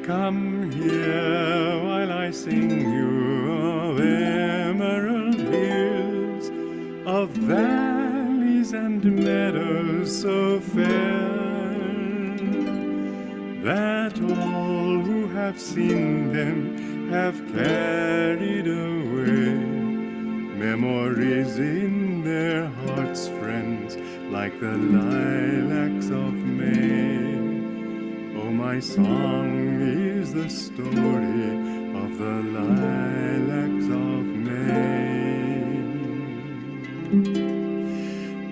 Come here while I sing you of emerald hills, of valleys and meadows so fair, that all who have seen them have carried away memories in their hearts, friends, like the lilacs of May. Oh, my song is the story of the lilacs of May.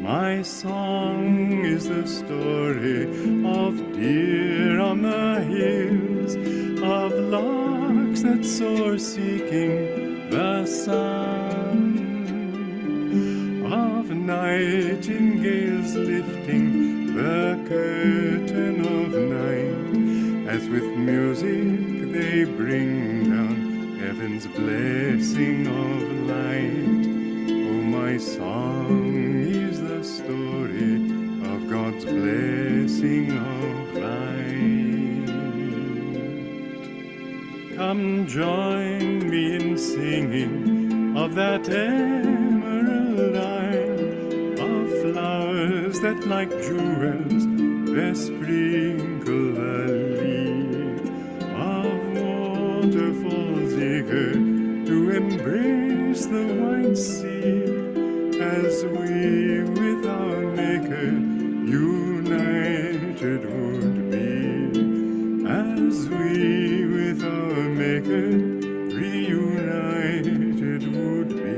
My song is the story of deer on the hills, of larks that soar seeking the sun, of nightingales lifting the curtain of night, as with music they bring down heaven's blessing of light. Oh, my song is the story of God's blessing of light. Come join me in singing of that emerald isle, of flowers that like jewels besprinkle the lea, of waterfalls eager to embrace the wide sea, as we with our Maker united would be, as we with our Maker reunited would be.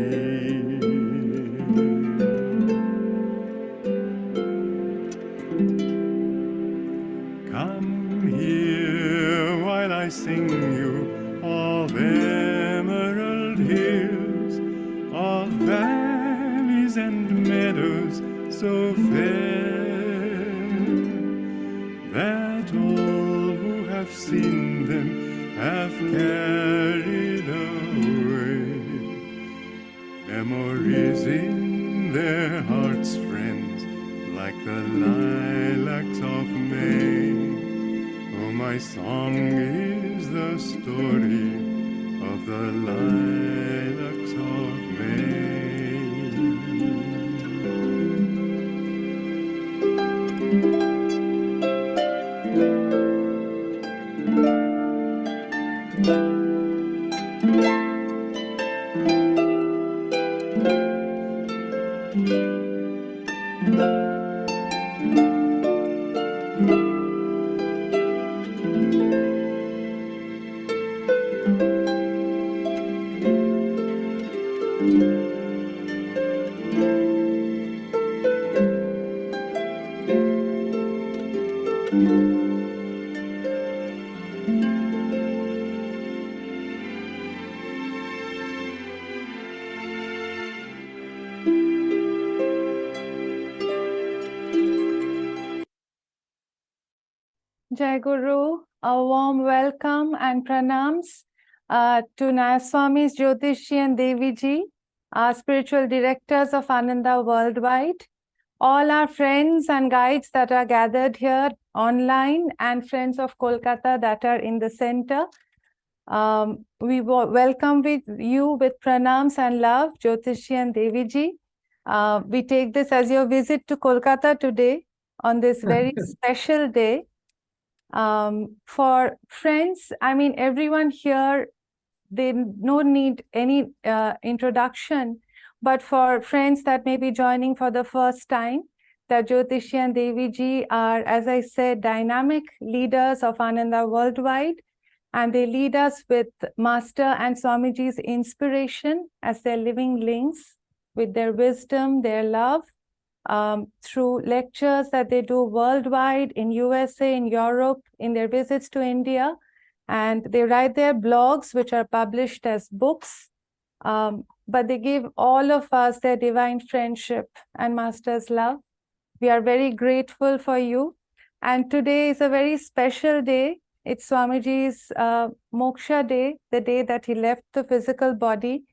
I sing you of emerald hills, of valleys and meadows so fair, that all who have seen them have carried away memories in their hearts, friends, like the lilacs of May. Oh, my song is the story of the lilacs of May. Jai Guru. A warm welcome and pranams to Nayaswamis, Jyotish and Devi ji, our spiritual directors of Ananda worldwide, all our friends and guides that are gathered here online, and friends of Kolkata that are in the center. We welcome you with pranams and love, Jyotish and Devi ji. We take this as your visit to Kolkata today on this very special day. For friends, I mean, everyone here, they no need any introduction, but for friends that may be joining for the first time, that Jyotish and Devi ji are, as I said, dynamic leaders of Ananda worldwide, and they lead us with Master and Swamiji's inspiration as their living links with their wisdom, their love, through lectures that they do worldwide in USA, in Europe, in their visits to India. And they write their blogs, which are published as books. But they give all of us their divine friendship and Master's love. We are very grateful for you. And today is a very special day. It's Swamiji's Moksha day, the day that he left the physical body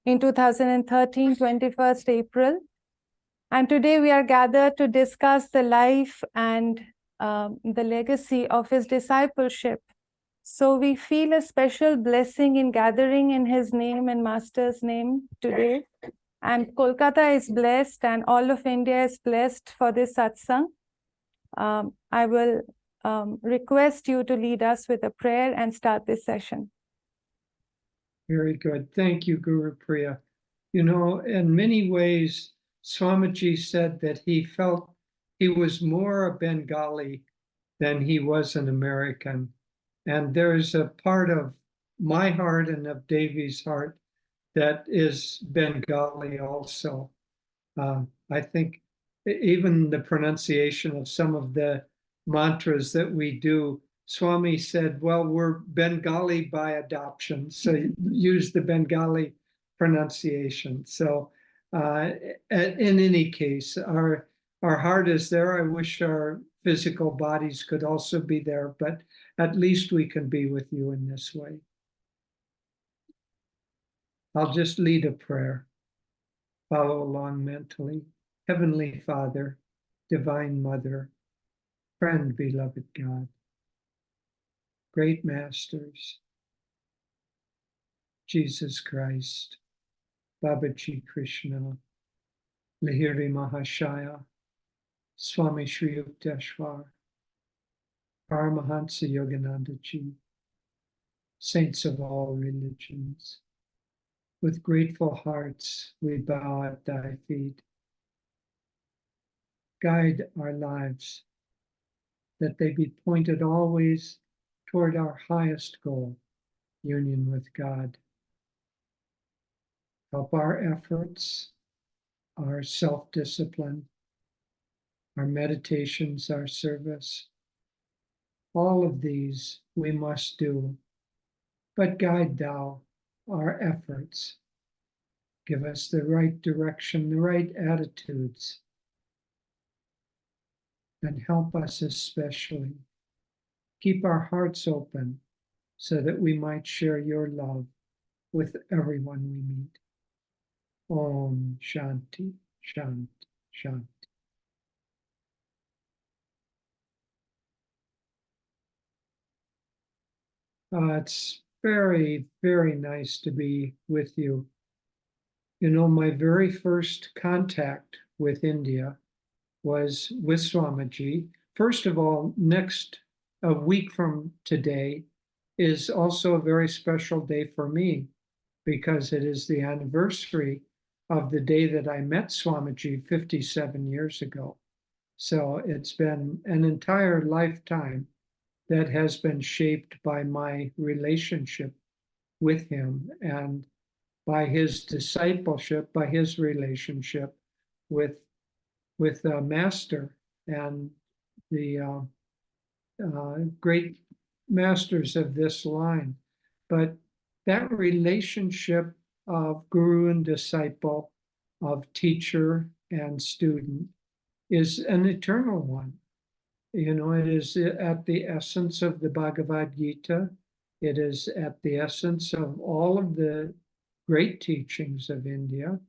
in 2013, 21st April. And today we are gathered to discuss the life and the legacy of his discipleship. So we feel a special blessing in gathering in his name and Master's name today. And Kolkata is blessed and all of India is blessed for this satsang. I will request you to lead us with a prayer and start this session. Very good. Thank you, Guru Priya. You know, in many ways, Swamiji said that he felt he was more a Bengali than he was an American. And there's a part of my heart and of Devi's heart that is Bengali also. I think even the pronunciation of some of the mantras that we do, Swami said, well, we're Bengali by adoption, so use the Bengali pronunciation. So in any case, our heart is there. I wish our physical bodies could also be there, but at least we can be with you in this way. I'll just lead a prayer. Follow along mentally. Heavenly Father, Divine Mother, friend, beloved God, great masters, Jesus Christ, Babaji Krishna, Lahiri Mahashaya, Swami Sri Yukteswar, Paramhansa Yogananda Ji, saints of all religions. With grateful hearts, we bow at thy feet. Guide our lives, that they be pointed always toward our highest goal, union with God. Help our efforts, our self-discipline, our meditations, our service. All of these we must do, but guide thou our efforts. Give us the right direction, the right attitudes, and help us especially keep our hearts open so that we might share your love with everyone we meet. Om Shanti, Shanti, Shanti. It's very, very nice to be with you. You know, my very first contact with India was with Swamiji. First of all, a week from today is also a very special day for me because it is the anniversary of the day that I met Swamiji 57 years ago. So it's been an entire lifetime that has been shaped by my relationship with him and by his discipleship, by his relationship with Master and the great masters of this line. But that relationship of guru and disciple, of teacher and student, is an eternal one. You know, it is at the essence of the Bhagavad Gita. It is at the essence of all of the great teachings of India.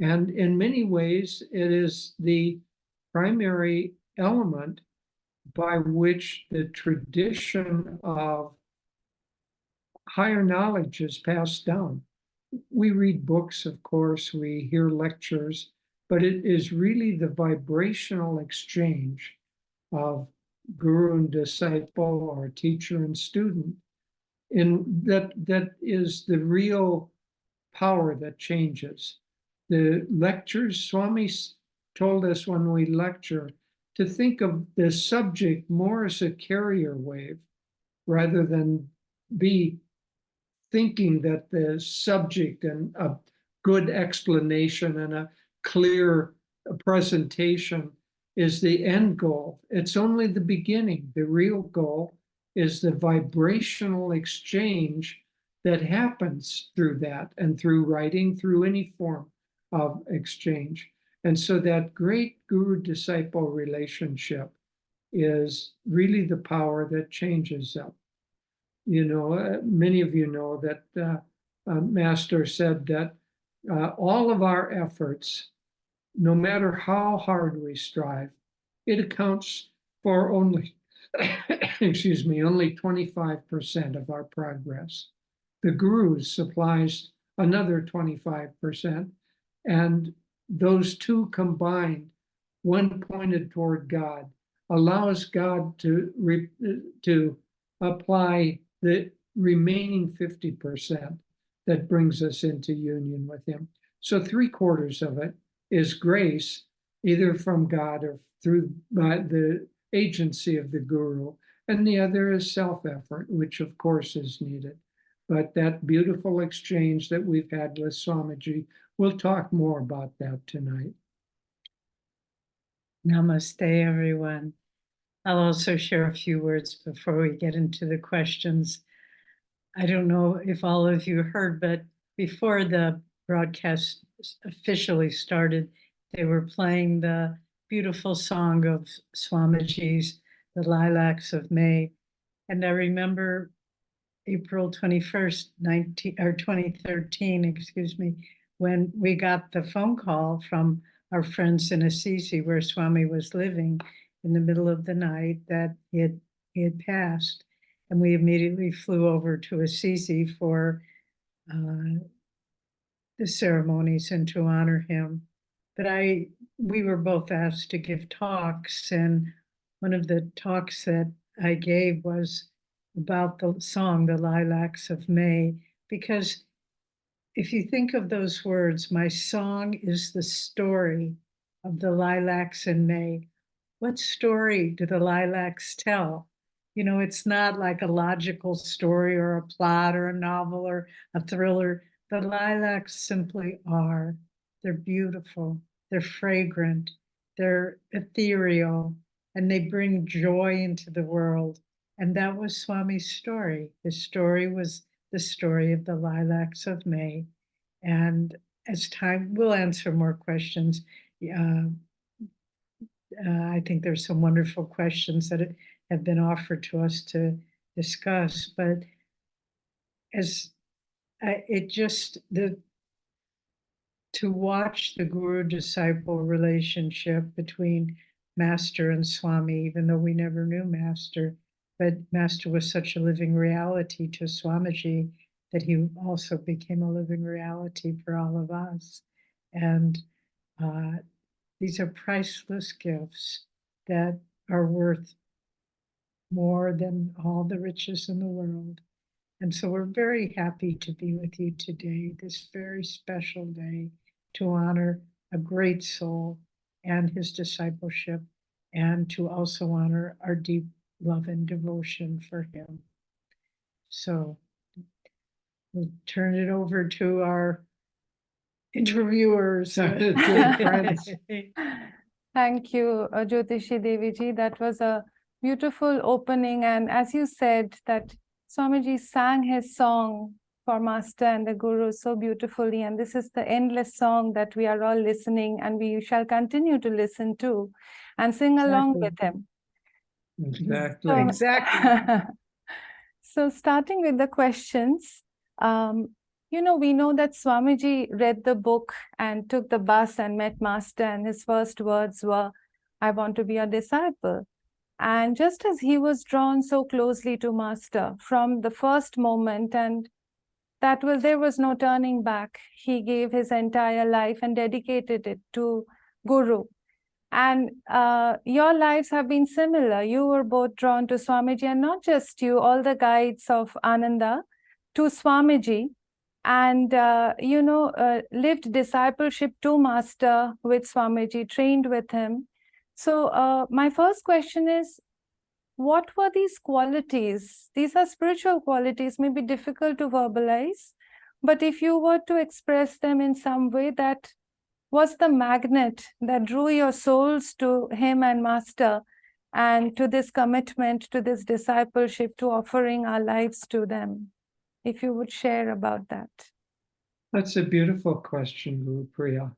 And in many ways, it is the primary element by which the tradition of higher knowledge is passed down. We read books, of course, we hear lectures, but it is really the vibrational exchange of guru and disciple or teacher and student in that is the real power that changes. The lectures, Swami told us when we lecture to think of the subject more as a carrier wave rather than be thinking that the subject and a good explanation and a clear presentation is the end goal. It's only the beginning. The real goal is the vibrational exchange that happens through that and through writing, through any form of exchange. And so that great guru-disciple relationship is really the power that changes them. You know, many of you know that Master said that all of our efforts, no matter how hard we strive, it accounts for only, excuse me, only 25% of our progress. The Guru supplies another 25%, and those two combined, one pointed toward God, allows God to apply the remaining 50% that brings us into union with Him. So 3/4 of it is grace, either from God or through the agency of the Guru, and the other is self-effort, which of course is needed. But that beautiful exchange that we've had with Swamiji, we'll talk more about that tonight. Namaste, everyone. I'll also share a few words before we get into the questions. I don't know if all of you heard, but before the broadcast officially started, they were playing the beautiful song of Swamiji's, The Lilacs of May. And I remember April 21st, 2013, excuse me, when we got the phone call from our friends in Assisi, where Swami was living, in the middle of the night, that he had passed. And we immediately flew over to Assisi for the ceremonies and to honor him. But we were both asked to give talks, and one of the talks that I gave was about the song, The Lilacs of May, because if you think of those words, my song is the story of the lilacs in May. What story do the lilacs tell? You know, it's not like a logical story or a plot or a novel or a thriller. The lilacs simply are. They're beautiful, they're fragrant, they're ethereal, and they bring joy into the world. And that was Swami's story. His story was the story of the lilacs of May. And as time, we'll answer more questions. I think there's some wonderful questions that have been offered to us to discuss, but to watch the guru-disciple relationship between Master and Swami, even though we never knew Master, but Master was such a living reality to Swamiji that he also became a living reality for all of us. And these are priceless gifts that are worth more than all the riches in the world. And so we're very happy to be with you today, this very special day, to honor a great soul and his discipleship, and to also honor our deep love and devotion for him. So we'll turn it over to our interviewers. Thank you, Jyotishi Devi ji. That was a beautiful opening. And as you said, that Swamiji sang his song for Master and the Guru so beautifully. And this is the endless song that we are all listening, and we shall continue to listen to and sing along with him. Exactly. So, Exactly. so starting with the questions, we know that Swamiji read the book and took the bus and met Master, and his first words were, "I want to be a disciple." And just as he was drawn so closely to Master from the first moment, and there was no turning back, he gave his entire life and dedicated it to Guru. And your lives have been similar. You were both drawn to Swamiji, and not just you, all the guides of Ananda to Swamiji, and lived discipleship to Master with Swamiji, trained with him. So my first question is, what were these qualities? These are spiritual qualities, may be difficult to verbalize, but if you were to express them in some way, that was the magnet that drew your souls to him and Master, and to this commitment, to this discipleship, to offering our lives to them. If you would share about that. That's a beautiful question, Guru Priya.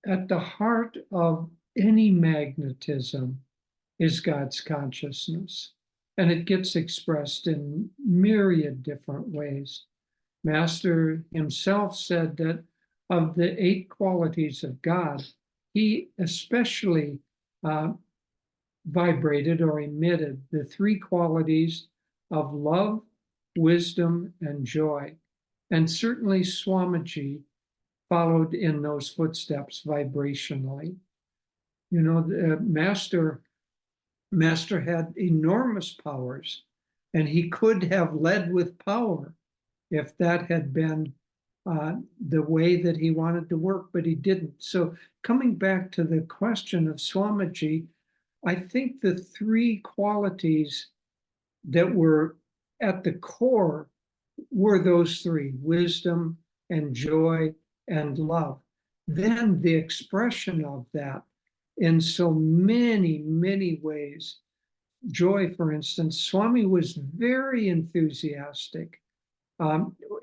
At the heart of any magnetism is God's consciousness, and it gets expressed in myriad different ways. Master himself said that of the 8 qualities of God, he especially vibrated or emitted the 3 qualities of love, wisdom, and joy. And certainly Swamiji followed in those footsteps vibrationally. The Master had enormous powers, and he could have led with power if that had been the way that he wanted to work, but he didn't. So coming back to the question of Swamiji, I think the 3 qualities that were at the core were those 3: wisdom and joy and love. Then the expression of that in so many, many ways. Joy, for instance, Swami was very enthusiastic.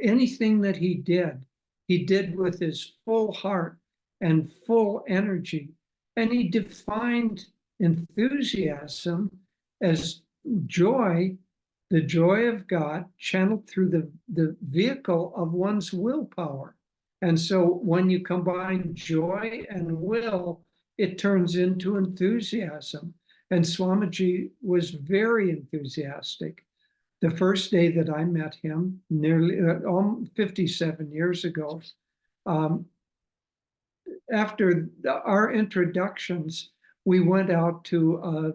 Anything that he did with his full heart and full energy. And he defined enthusiasm as joy, the joy of God channeled through the vehicle of one's willpower. And so when you combine joy and will, it turns into enthusiasm. And Swamiji was very enthusiastic. The first day that I met him, nearly 57 years ago, after our introductions, we went out to,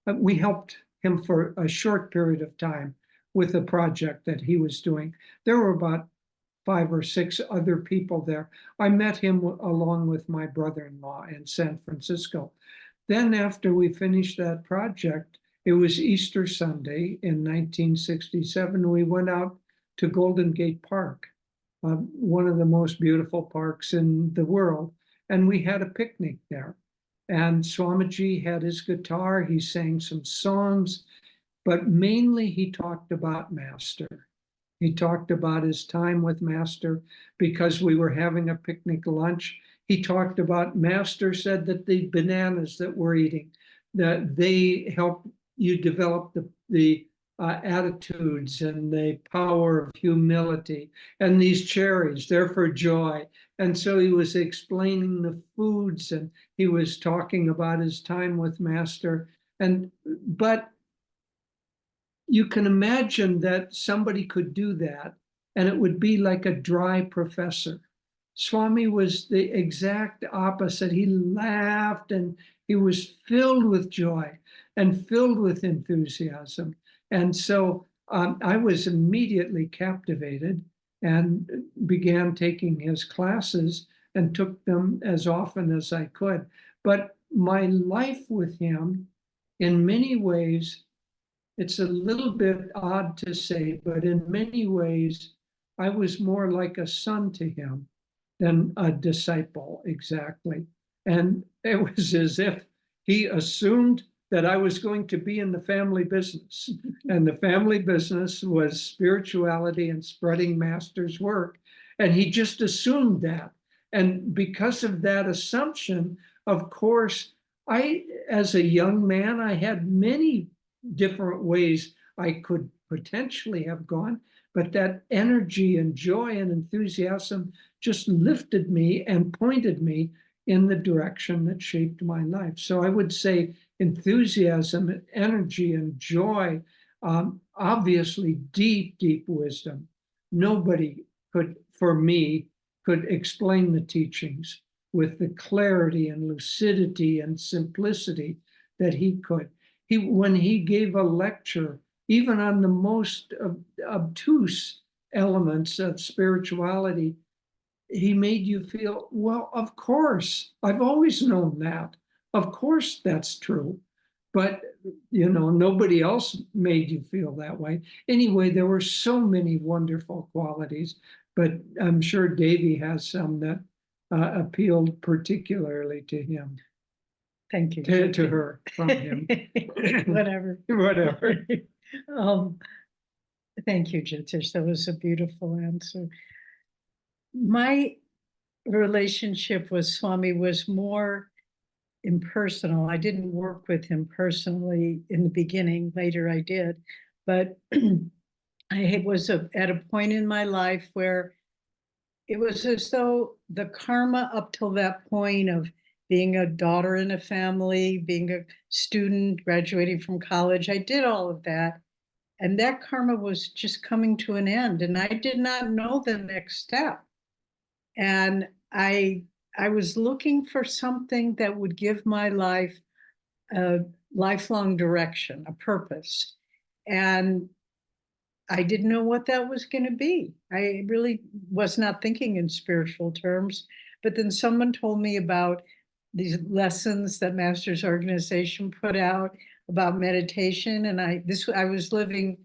we helped him for a short period of time with a project that he was doing. There were about 5 or 6 other people there. I met him along with my brother-in-law in San Francisco. Then after we finished that project, it was Easter Sunday in 1967. We went out to Golden Gate Park, one of the most beautiful parks in the world, and we had a picnic there. And Swamiji had his guitar, he sang some songs, but mainly he talked about Master. He talked about his time with Master because we were having a picnic lunch. He talked about Master said that the bananas that we're eating, that they help you develop the attitudes and the power of humility. And these cherries, they're for joy. And so he was explaining the foods, and he was talking about his time with Master. But you can imagine that somebody could do that, and it would be like a dry professor. Swami was the exact opposite. He laughed, and he was filled with joy and filled with enthusiasm. And so I was immediately captivated and began taking his classes and took them as often as I could. But my life with him, in many ways, it's a little bit odd to say, but in many ways, I was more like a son to him than a disciple exactly. And it was as if he assumed that I was going to be in the family business. And the family business was spirituality and spreading Master's work. And he just assumed that. And because of that assumption, of course, as a young man, I had many different ways I could potentially have gone, but that energy and joy and enthusiasm just lifted me and pointed me in the direction that shaped my life. So I would say enthusiasm, energy, and joy, obviously deep, deep wisdom. Nobody could, for me, could explain the teachings with the clarity and lucidity and simplicity that he could. When he gave a lecture, even on the most obtuse elements of spirituality, he made you feel, well, of course, I've always known that. Of course, that's true. But, nobody else made you feel that way. Anyway, there were so many wonderful qualities, but I'm sure Devi has some that appealed particularly to him. Thank you. To her, from him. Whatever. Whatever. Thank you, Jyotish. That was a beautiful answer. My relationship with Swami was more impersonal. I didn't work with him personally in the beginning. Later I did. But I was at a point in my life where it was as though the karma up till that point of being a daughter in a family, being a student, graduating from college, I did all of that. And that karma was just coming to an end. And I did not know the next step. And I was looking for something that would give my life a lifelong direction, a purpose. And I didn't know what that was going to be. I really was not thinking in spiritual terms. But then someone told me about these lessons that Masters Organization put out about meditation. And I was living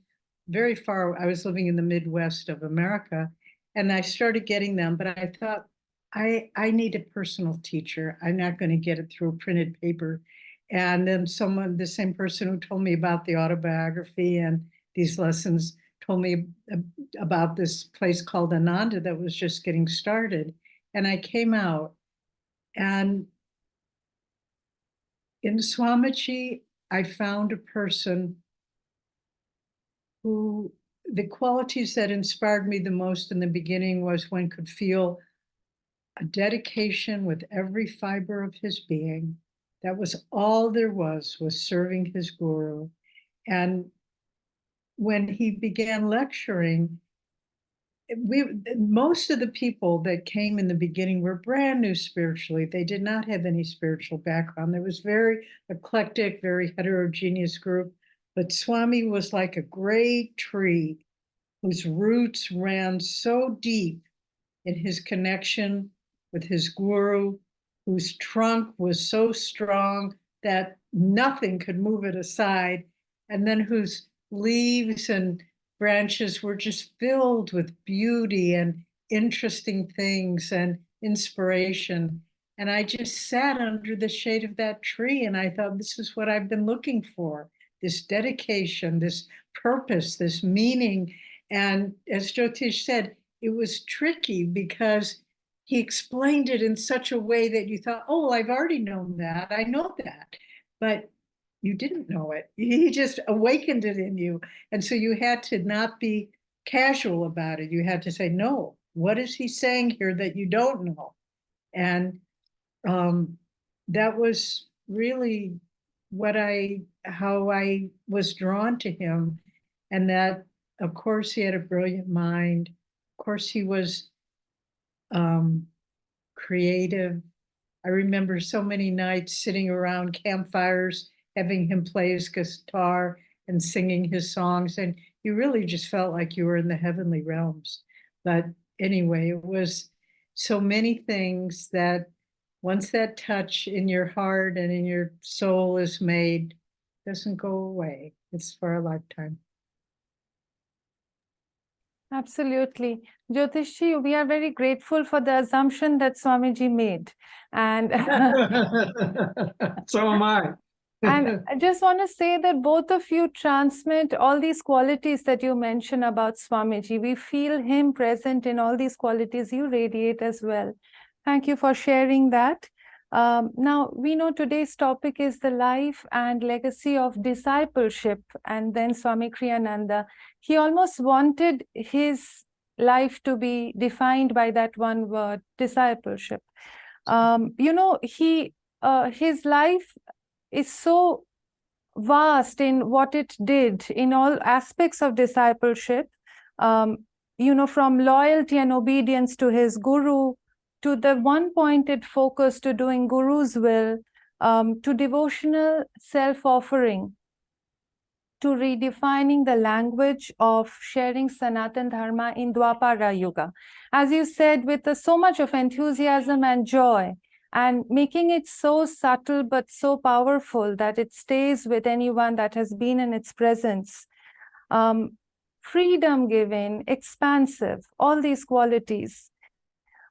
very far. I was living in the Midwest of America. And I started getting them. But I thought, I need a personal teacher. I'm not going to get it through printed paper. And then the same person who told me about the autobiography and these lessons told me about this place called Ananda that was just getting started. And I came out, and in Swamiji, I found a person who, the qualities that inspired me the most in the beginning was one could feel a dedication with every fiber of his being. That was all there was serving his guru. And when he began lecturing, most of the people that came in the beginning were brand new spiritually. They did not have any spiritual background. There was very eclectic, very heterogeneous group. But Swami was like a great tree whose roots ran so deep in his connection with his guru, whose trunk was so strong that nothing could move it aside, and then whose leaves and branches were just filled with beauty and interesting things and inspiration. And I just sat under the shade of that tree, and I thought, this is what I've been looking for, this dedication, this purpose, this meaning. And as Jyotish said, it was tricky because he explained it in such a way that you thought, oh, well, I've already known that. I know that. But you didn't know it. He just awakened it in you. And so you had to not be casual about it. You had to say, no, what is he saying here that you don't know? And that was really how I was drawn to him. And that, of course, he had a brilliant mind. Of course, he was creative. I remember so many nights sitting around campfires, having him play his guitar and singing his songs. And you really just felt like you were in the heavenly realms. But anyway, it was so many things that once that touch in your heart and in your soul is made, it doesn't go away. It's for a lifetime. Absolutely. Jyotish, we are very grateful for the assumption that Swamiji made. And So am I. and I just want to say that both of you transmit all these qualities that you mentioned about Swamiji. We feel him present in all these qualities you radiate as well. Thank you for sharing that. Now, we know today's topic is the life and legacy of discipleship, and then Swami Kriyananda, he almost wanted his life to be defined by that one word, discipleship. You know, his life is so vast in what it did in all aspects of discipleship, you know, from loyalty and obedience to his guru, to the one-pointed focus to doing Guru's will, to devotional self-offering, to redefining the language of sharing Sanatan Dharma in Dwapara Yuga. As you said, with so much of enthusiasm and joy, and making it so subtle but so powerful that it stays with anyone that has been in its presence. Freedom giving, expansive, all these qualities.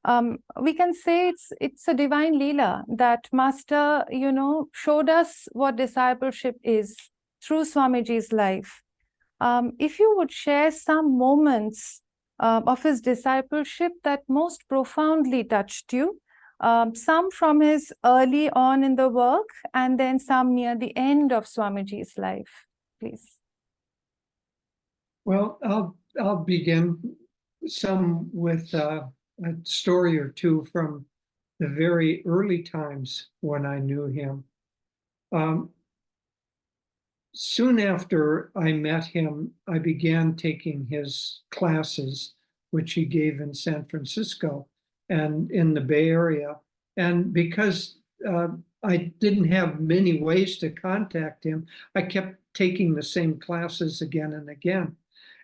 We can say it's a divine Leela that Master, you know, showed us what discipleship is through Swamiji's life. If you would share some moments of his discipleship that most profoundly touched you, some from his early on in the work, and then some near the end of Swamiji's life, please. Well, I'll begin some with a story or two from the very early times when I knew him. Soon after I met him, I began taking his classes, which he gave in San Francisco and in the Bay Area. And because I didn't have many ways to contact him, I kept taking the same classes again and again.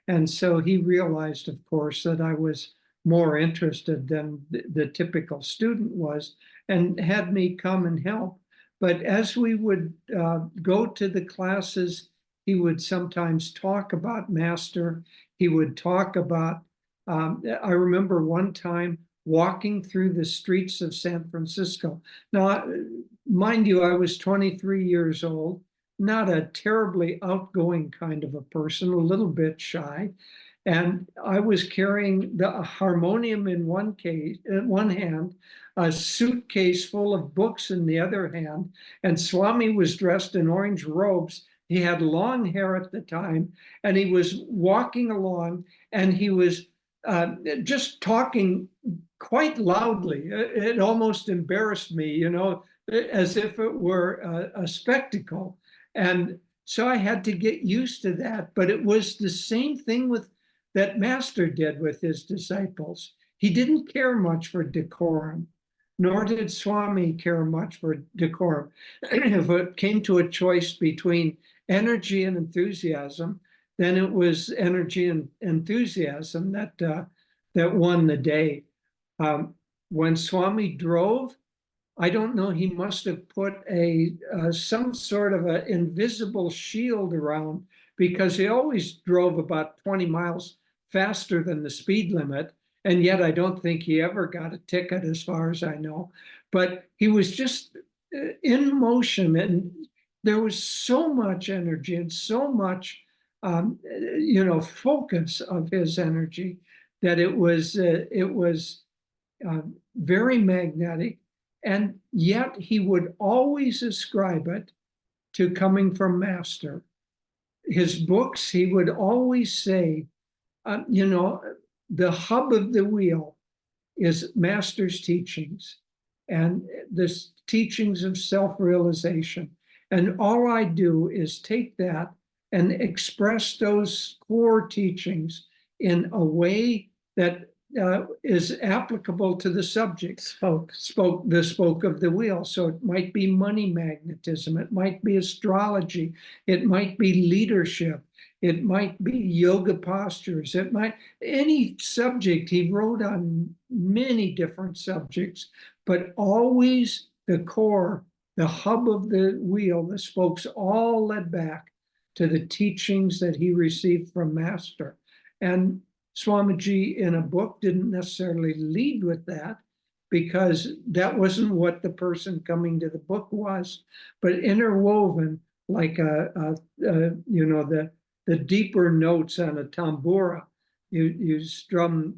And so he realized, of course, that I was more interested than the typical student was, and had me come and help. But as we would go to the classes, he would sometimes talk about Master. He would talk about, I remember one time walking through the streets of San Francisco. Now, mind you, I was 23 years old, not a terribly outgoing kind of a person, a little bit shy. And I was carrying the harmonium in one hand, a suitcase full of books in the other hand, and Swami was dressed in orange robes. He had long hair at the time, and he was walking along, and he was just talking quite loudly. It almost embarrassed me, you know, as if it were a spectacle. And so I had to get used to that. But it was the same thing with that Master did with his disciples. He didn't care much for decorum, nor did Swami care much for decorum. If it came to a choice between energy and enthusiasm, then it was energy and enthusiasm that won the day. When Swami drove, I don't know, he must have put some sort of an invisible shield around, because he always drove about 20 miles faster than the speed limit. And yet I don't think he ever got a ticket, as far as I know. But he was just in motion, and there was so much energy and so much, you know, focus of his energy, that it was very magnetic. And yet he would always ascribe it to coming from Master. His books, he would always say, you know, the hub of the wheel is Master's teachings, and the teachings of self-realization. And all I do is take that and express those core teachings in a way that is applicable to the subject. Spoke of the wheel. So it might be money magnetism, it might be astrology, it might be leadership, it might be yoga postures, it might any subject. He wrote on many different subjects, but always the core, the hub of the wheel, the spokes, all led back to the teachings that he received from Master. And Swamiji in a book didn't necessarily lead with that, because that wasn't what the person coming to the book was, but interwoven like you know, the deeper notes on a tambura. You strum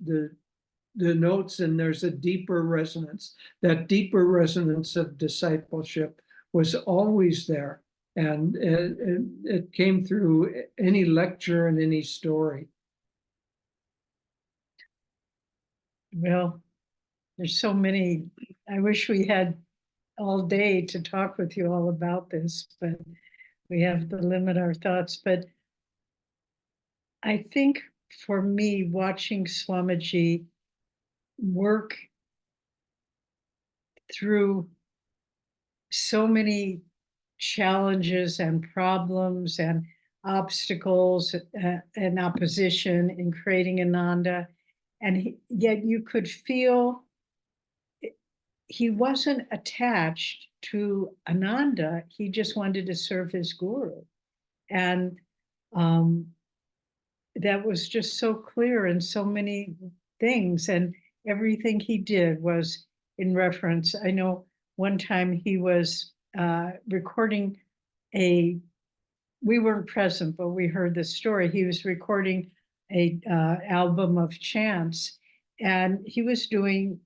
denotes, and there's a deeper resonance. That deeper resonance of discipleship was always there. And it came through any lecture and any story. Well, there's so many. I wish we had all day to talk with you all about this, but we have to limit our thoughts. But I think for me, watching Swamiji work through so many challenges and problems and obstacles and opposition in creating Ananda, and yet you could feel he wasn't attached to Ananda. He just wanted to serve his guru. And that was just so clear in so many things. And everything he did was in reference. I know one time he was recording we weren't present, but we heard the story. He was recording a album of chants, and he was doing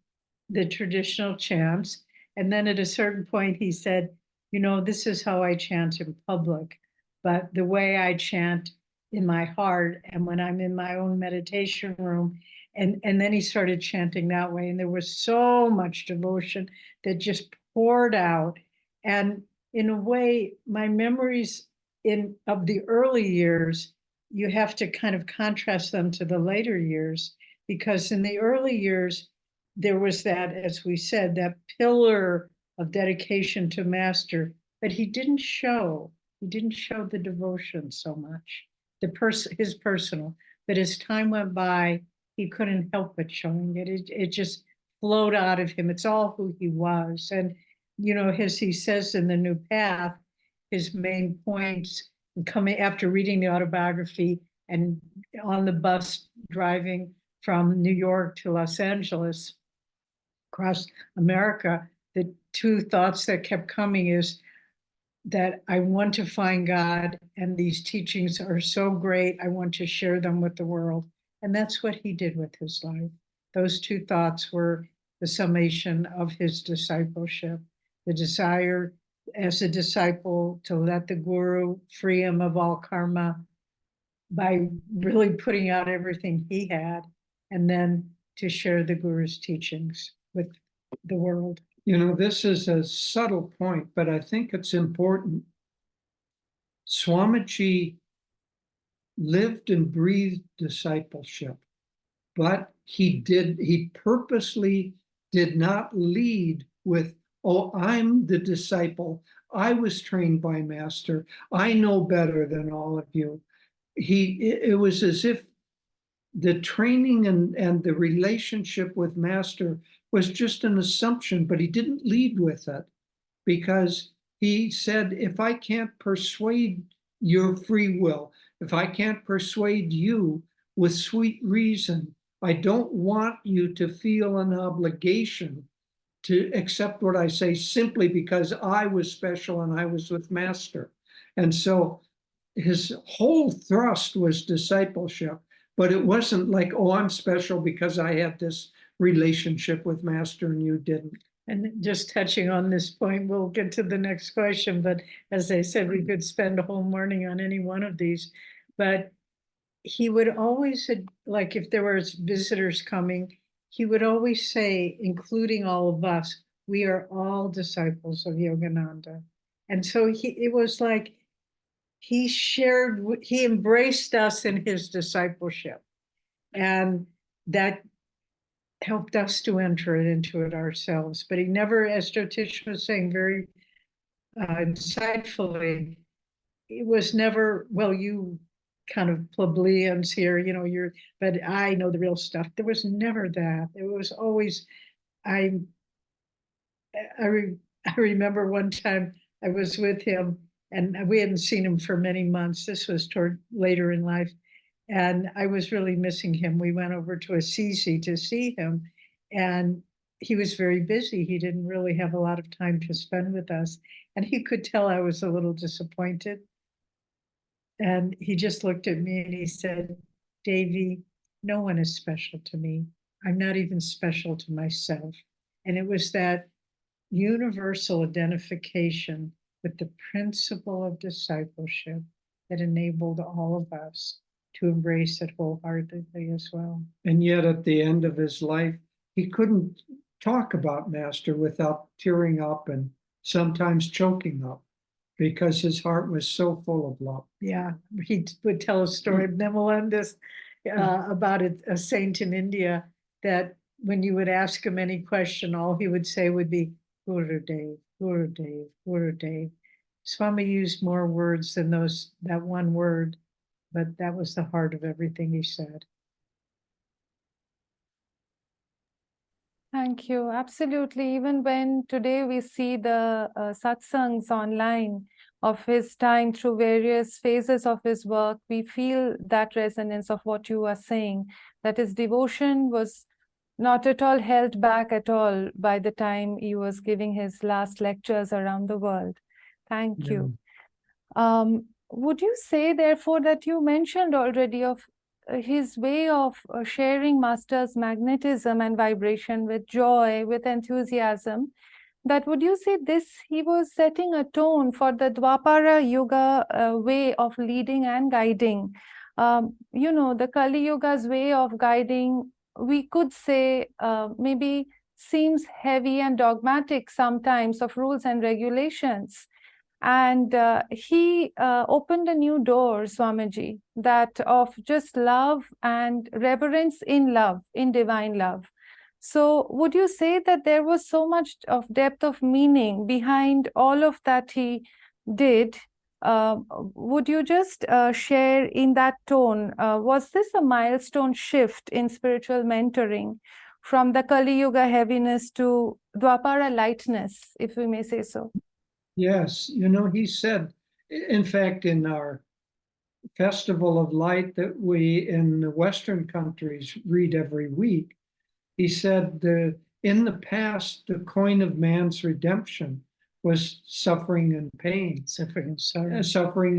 the traditional chants. And then at a certain point, he said, this is how I chant in public, but the way I chant in my heart and when I'm in my own meditation room. And then he started chanting that way. And there was so much devotion that just poured out. And in a way, my memories of the early years, you have to kind of contrast them to the later years, because in the early years, there was that, as we said, that pillar of dedication to Master, but he didn't show the devotion so much, his personal. But as time went by, he couldn't help but showing it. It just flowed out of him. It's all who he was. And, as he says in The New Path, his main points coming after reading the autobiography and on the bus driving from New York to Los Angeles, across America, the two thoughts that kept coming is that I want to find God, and these teachings are so great, I want to share them with the world. And that's what he did with his life. Those two thoughts were the summation of his discipleship, the desire as a disciple to let the guru free him of all karma by really putting out everything he had, and then to share the guru's teachings with the world. This is a subtle point, but I think it's important. Swamiji lived and breathed discipleship, but he purposely did not lead with, oh, I'm the disciple. I was trained by Master. I know better than all of you. It was as if the training and the relationship with Master was just an assumption, but he didn't lead with it, because he said, if I can't persuade your free will, if I can't persuade you with sweet reason, I don't want you to feel an obligation to accept what I say simply because I was special and I was with Master. And so his whole thrust was discipleship, but it wasn't like, oh, I'm special because I had this relationship with Master and you didn't. And just touching on this point, we'll get to the next question, but as I said, we could spend a whole morning on any one of these. But he would always, like if there was visitors coming, he would always say, including all of us, we are all disciples of Yogananda. And so it was like he embraced us in his discipleship. And that helped us to enter into it ourselves. But he never, as Jyotish was saying very insightfully, it was never, well, you kind of plebeians here, but I know the real stuff. There was never that. It was always, I remember one time I was with him and we hadn't seen him for many months. This was toward later in life. And I was really missing him. We went over to Assisi to see him, and he was very busy. He didn't really have a lot of time to spend with us. And he could tell I was a little disappointed. And he just looked at me and he said, Devi, no one is special to me. I'm not even special to myself. And it was that universal identification with the principle of discipleship that enabled all of us to embrace it wholeheartedly as well. And yet at the end of his life, he couldn't talk about Master without tearing up and sometimes choking up because his heart was so full of love. Yeah, he would tell a story, and then we'll end this about a saint in India that when you would ask him any question, all he would say would be Gurudev, Gurudev, Gurudev. Swami used more words than that one word, but that was the heart of everything he said. Thank you. Absolutely. Even when today we see the satsangs online of his time through various phases of his work, we feel that resonance of what you are saying, that his devotion was not at all held back at all by the time he was giving his last lectures around the world. Thank you. Would you say, therefore, that you mentioned already of his way of sharing Master's magnetism and vibration with joy, with enthusiasm, that would you say this, he was setting a tone for the Dwapara Yuga way of leading and guiding? You know, the Kali Yuga's way of guiding, we could say maybe seems heavy and dogmatic sometimes, of rules and regulations. And he opened a new door, Swamiji, that of just love and reverence in love, in divine love. So would you say that there was so much of depth of meaning behind all of that he did? Would you just share in that tone, was this a milestone shift in spiritual mentoring from the Kali Yuga heaviness to Dwapara lightness, if we may say so? Yes, you know, he said, in fact, in our Festival of Light that we in the Western countries read every week, he said, in the past, the coin of man's redemption was suffering and pain, suffering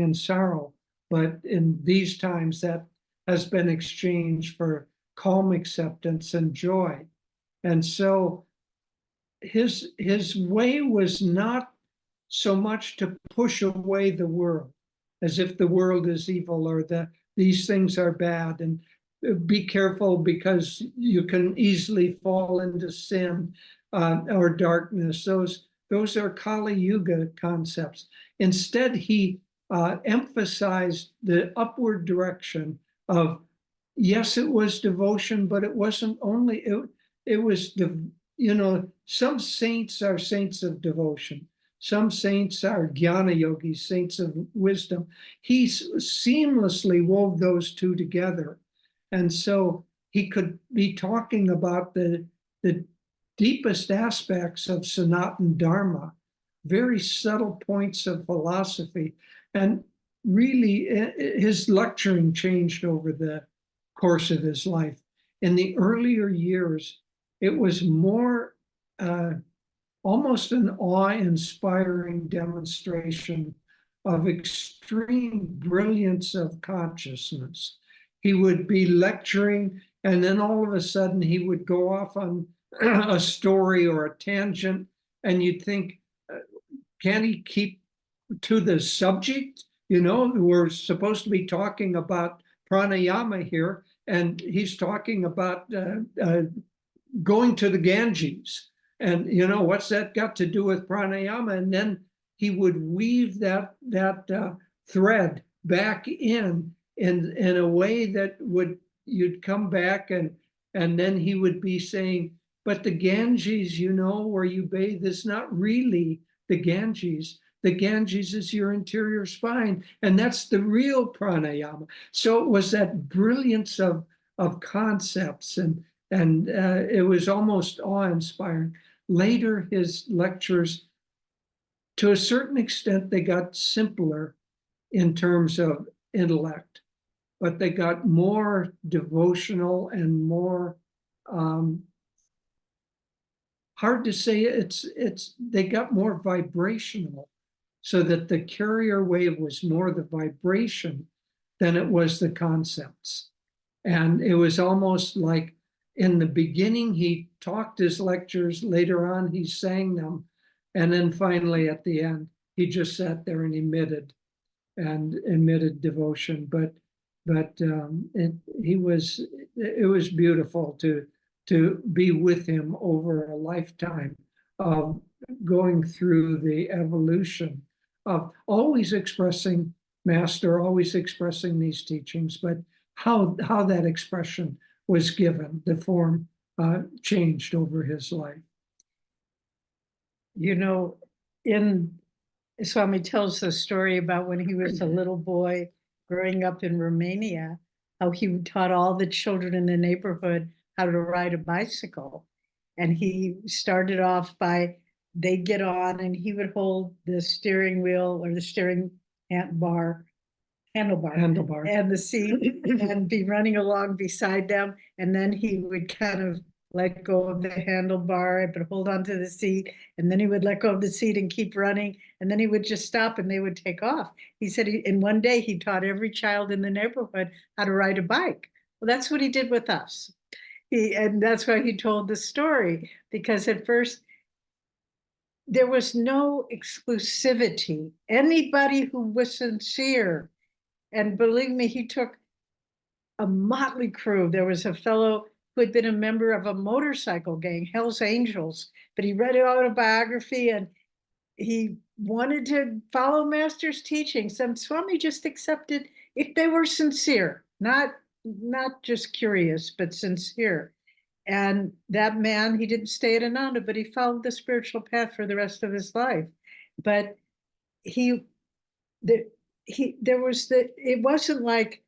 and sorrow. But in these times, that has been exchanged for calm acceptance and joy. And so his way was not so much to push away the world, as if the world is evil or that these things are bad, and be careful because you can easily fall into sin or darkness. Those are Kali Yuga concepts. Instead, he emphasized the upward direction of, yes, it was devotion, but it wasn't only, it was, you know, some saints are saints of devotion. Some saints are jnana yogis, saints of wisdom. He seamlessly wove those two together. And so he could be talking about the deepest aspects of Sanatana Dharma, very subtle points of philosophy. And really, his lecturing changed over the course of his life. In the earlier years, it was more almost an awe-inspiring demonstration of extreme brilliance of consciousness. He would be lecturing, and then all of a sudden he would go off on a story or a tangent, and you'd think, can he keep to the subject? You know, we're supposed to be talking about pranayama here, and he's talking about going to the Ganges. And, you know, what's that got to do with pranayama? And then he would weave that thread back in a way that you'd come back, and then he would be saying, but the Ganges, you know, where you bathe is not really the Ganges. The Ganges is your interior spine, and that's the real pranayama. So it was that brilliance of concepts, and it was almost awe-inspiring. Later, his lectures, to a certain extent, they got simpler in terms of intellect, but they got more devotional and more, hard to say, they got more vibrational, so that the carrier wave was more the vibration than it was the concepts. And it was almost like in the beginning, he talked his lectures. Later on, he sang them. And then finally, at the end, he just sat there and emitted devotion. But it was beautiful to be with him over a lifetime of going through the evolution of always expressing Master, always expressing these teachings, but how that expression was given, the form changed over his life. You know, Swami tells the story about when he was a little boy growing up in Romania, how he taught all the children in the neighborhood how to ride a bicycle. And he started off by, they'd get on and he would hold the steering wheel or the steering handlebar and the seat and be running along beside them. And then he would kind of let go of the handlebar, but hold on to the seat. And then he would let go of the seat and keep running. And then he would just stop and they would take off. He said in one day he taught every child in the neighborhood how to ride a bike. Well, that's what he did with us. And that's why he told the story, because at first there was no exclusivity. Anybody who was sincere, and believe me, he took a motley crew. There was a fellow who had been a member of a motorcycle gang, Hell's Angels, but he read an autobiography and he wanted to follow Master's teachings. And Swami just accepted if they were sincere, not just curious, but sincere. And that man, he didn't stay at Ananda, but he followed the spiritual path for the rest of his life. But it wasn't like,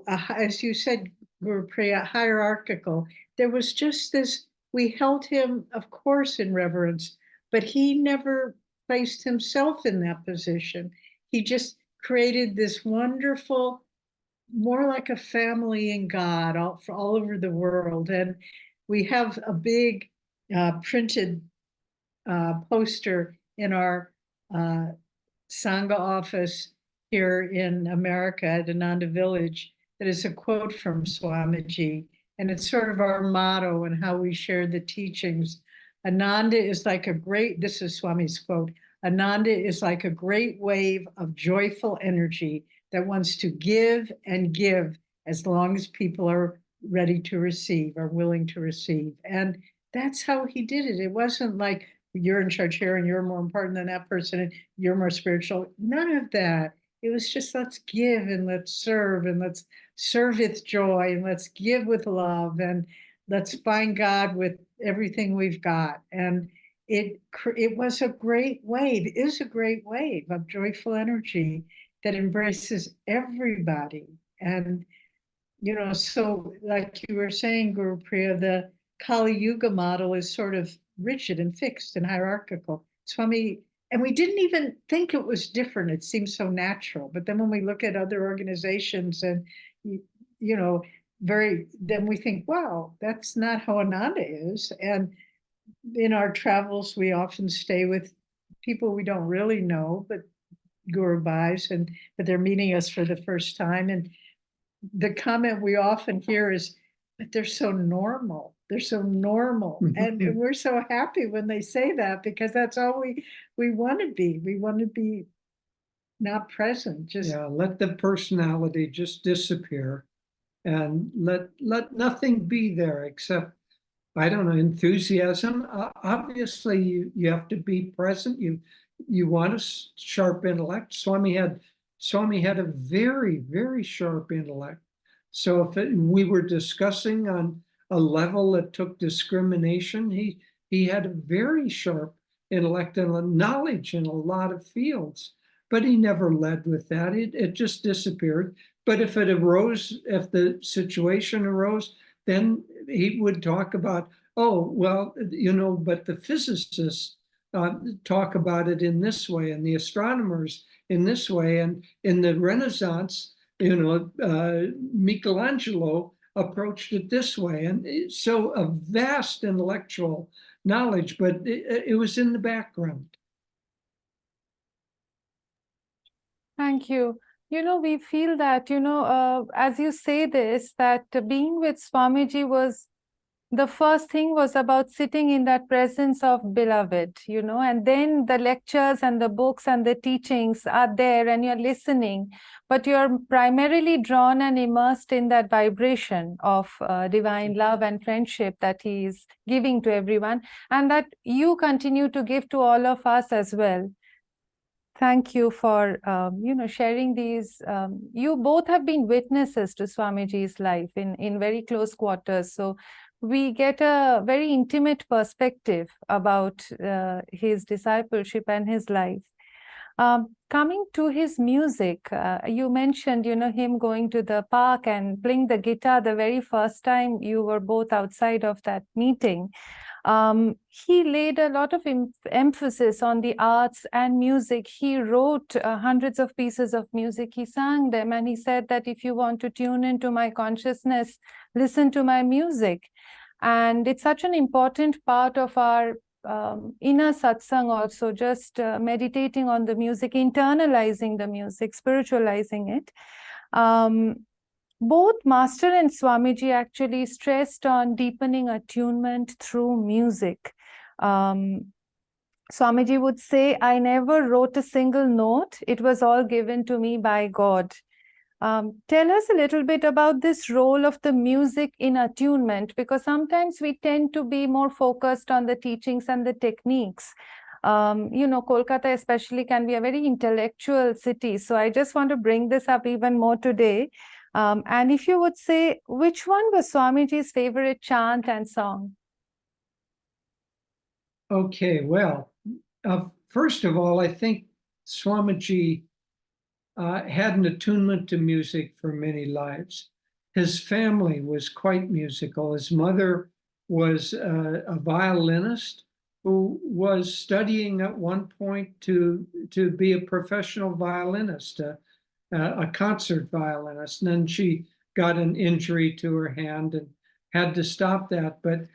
as you said, Guru Priya, hierarchical. There was just this, we held him, of course, in reverence, but he never placed himself in that position. He just created this wonderful, more like a family in God all over the world. And we have a big printed poster in our Sangha office here in America at Ananda Village that is a quote from Swamiji. And it's sort of our motto and how we share the teachings. Ananda is like this is Swami's quote, Ananda is like a great wave of joyful energy that wants to give and give as long as people are ready to receive, are willing to receive. And that's how he did it. It wasn't like you're in charge here and you're more important than that person and you're more spiritual. None of that. It was just, let's give and let's serve and let's serve with joy and let's give with love and let's find God with everything we've got. And it was a great wave, it is a great wave of joyful energy that embraces everybody. And, so like you were saying, Guru Priya, the Kali Yuga model is sort of rigid and fixed and hierarchical. Swami, and we didn't even think it was different. It seemed so natural. But then when we look at other organizations and, then we think, wow, that's not how Ananda is. And in our travels, we often stay with people we don't really know, but Guru Bhais, but they're meeting us for the first time. And the comment we often hear is, but they're so normal. They're so normal. And we're so happy when they say that, because that's all we want to be. We want to be not present. Let the personality just disappear and let nothing be there except, I don't know, enthusiasm. Obviously, you have to be present. You want a sharp intellect. Swami had a very, very sharp intellect. So if we were discussing on a level that took discrimination, he had a very sharp intellect and knowledge in a lot of fields, but he never led with that. It just disappeared. But if the situation arose, then he would talk about, but the physicists talk about it in this way, and the astronomers in this way, and in the Renaissance, Michelangelo approached it this way, and so a vast intellectual knowledge, but it was in the background. Thank you. We feel that, as you say this, that being with Swamiji was the first thing was about sitting in that presence of beloved, and then the lectures and the books and the teachings are there and you're listening, but you're primarily drawn and immersed in that vibration of divine love and friendship that he is giving to everyone, and that you continue to give to all of us as well. Thank you for, sharing these. You both have been witnesses to Swamiji's life in very close quarters. So we get a very intimate perspective about his discipleship and his life. Coming to his music, you mentioned, him going to the park and playing the guitar the very first time you were both outside of that meeting. He laid a lot of emphasis on the arts and music. He wrote hundreds of pieces of music. He sang them, and he said that if you want to tune into my consciousness, listen to my music. And it's such an important part of our inner satsang also, just meditating on the music, internalizing the music, spiritualizing it. Both Master and Swamiji actually stressed on deepening attunement through music. Swamiji would say, I never wrote a single note. It was all given to me by God. Tell us a little bit about this role of the music in attunement, because sometimes we tend to be more focused on the teachings and the techniques. Kolkata especially can be a very intellectual city. So I just want to bring this up even more today. And if you would say, which one was Swamiji's favorite chant and song? Okay, well, first of all, I think Swamiji had an attunement to music for many lives. His family was quite musical. His mother was a violinist who was studying at one point to be a professional violinist, a concert violinist. And then she got an injury to her hand and had to stop that. But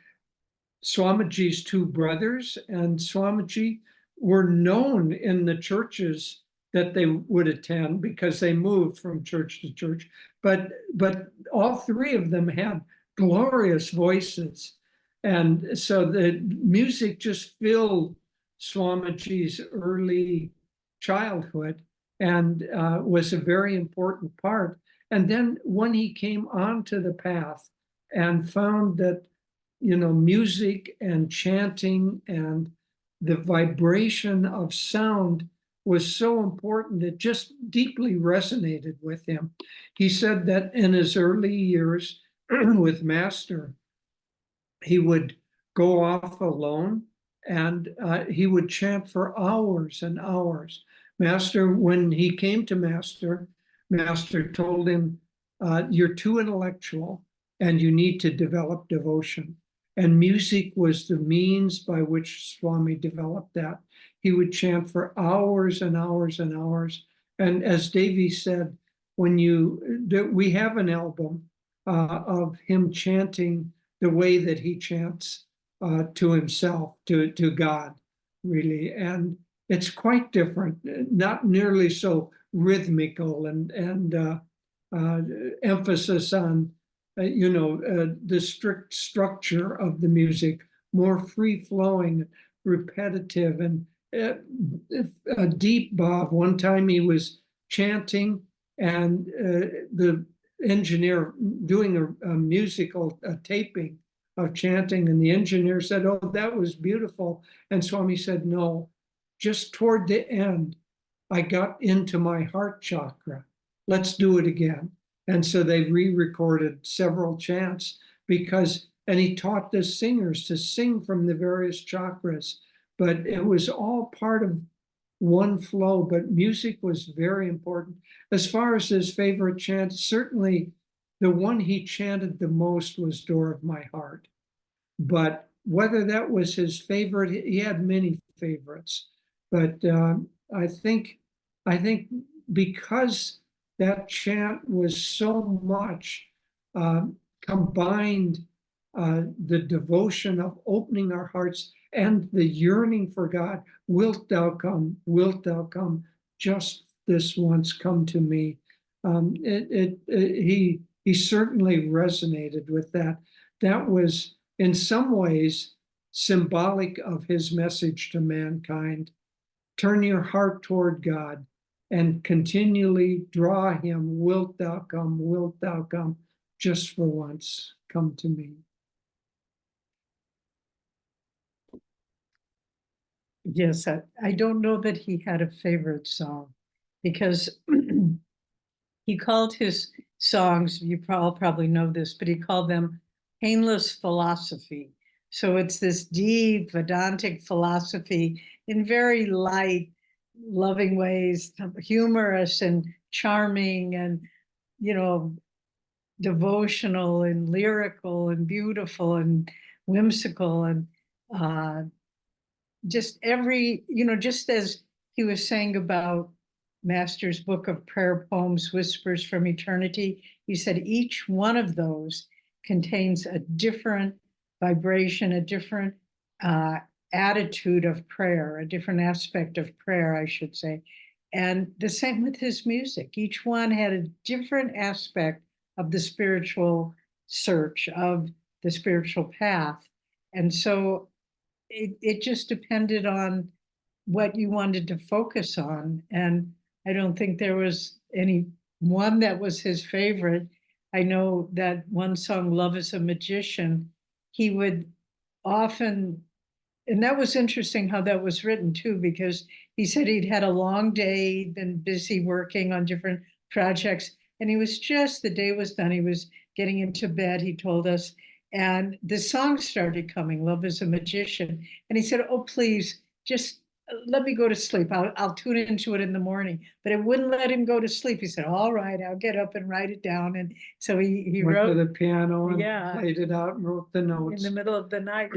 Swamiji's two brothers and Swamiji were known in the churches that they would attend because they moved from church to church. But all three of them had glorious voices. And so the music just filled Swamiji's early childhood and was a very important part. And then when he came onto the path and found that, music and chanting and the vibration of sound was so important, it just deeply resonated with him. He said that in his early years with Master, he would go off alone and he would chant for hours and hours. Master, when he came to Master, Master told him, you're too intellectual and you need to develop devotion. And music was the means by which Swami developed that. He would chant for hours and hours and hours. And as Devi said, we have an album of him chanting the way that he chants to himself, to God, really. And it's quite different, not nearly so rhythmical and emphasis on the strict structure of the music, more free-flowing, repetitive, and deep. Bob, one time he was chanting and the engineer doing a musical taping of chanting, and the engineer said, oh, that was beautiful. And Swami said, no, just toward the end, I got into my heart chakra. Let's do it again. And so they re-recorded several chants and he taught the singers to sing from the various chakras, but it was all part of one flow. But music was very important. As far as his favorite chant, certainly the one he chanted the most was Door of My Heart. But whether that was his favorite, he had many favorites. But I think because that chant was so much combined the devotion of opening our hearts and the yearning for God. Wilt thou come, just this once come to me. He certainly resonated with that. That was in some ways symbolic of his message to mankind. Turn your heart toward God and continually draw him. Wilt thou come? Wilt thou come? Just for once, come to me. Yes, I don't know that he had a favorite song, because he called his songs, you all probably know this, but he called them painless philosophy. So it's this deep Vedantic philosophy in very light, loving ways, humorous and charming and, devotional and lyrical and beautiful and whimsical, and just just as he was saying about Master's book of prayer poems, Whispers from Eternity, he said each one of those contains a different vibration, a different attitude of prayer, a different aspect of prayer, I should say. And the same with his music. Each one had a different aspect of the spiritual search, of the spiritual path. And so it just depended on what you wanted to focus on. And I don't think there was any one that was his favorite. I know that one song, Love is a Magician, he would often, and that was interesting how that was written too, because he said he'd had a long day, he'd been busy working on different projects, and he was just, the day was done, he was getting into bed, he told us, and the song started coming, Love is a Magician. And he said, oh, please, just let me go to sleep. I'll tune into it in the morning. But it wouldn't let him go to sleep. He said, all right, I'll get up and write it down. And so he Went wrote to the piano and Yeah. played it out and wrote the in notes. the middle of the night.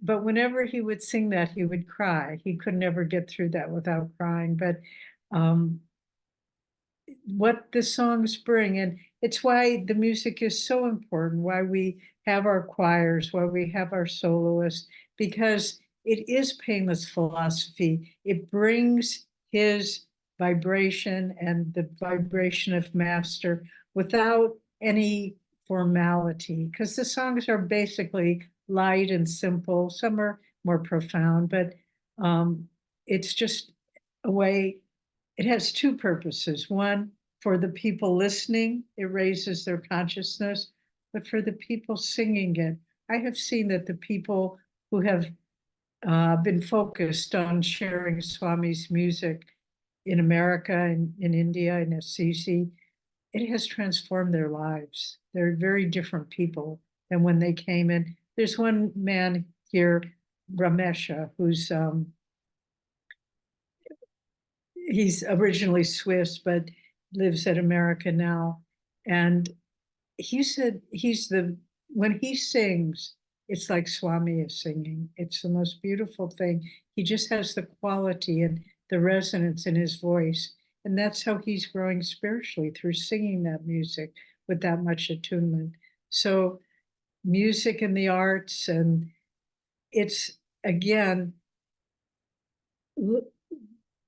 But whenever he would sing that, he would cry. He could never get through that without crying. But what the songs bring, and it's why the music is so important, why we have our choirs, why we have our soloists, because it is painless philosophy. It brings his vibration and the vibration of Master without any formality, because the songs are basically light and simple. Some are more profound, but it's just a way. It has two purposes. One, for the people listening, it raises their consciousness, but for the people singing it, I have seen that the people who have been focused on sharing Swami's music in America and in India and Assisi, it has transformed their lives. They're very different people than when they came in. There's one man here, Ramesha, who's he's originally Swiss, but lives in America now. And he said when he sings, it's like Swami is singing. It's the most beautiful thing. He just has the quality and the resonance in his voice. And that's how he's growing spiritually, through singing that music with that much attunement. So music and the arts, and it's, again,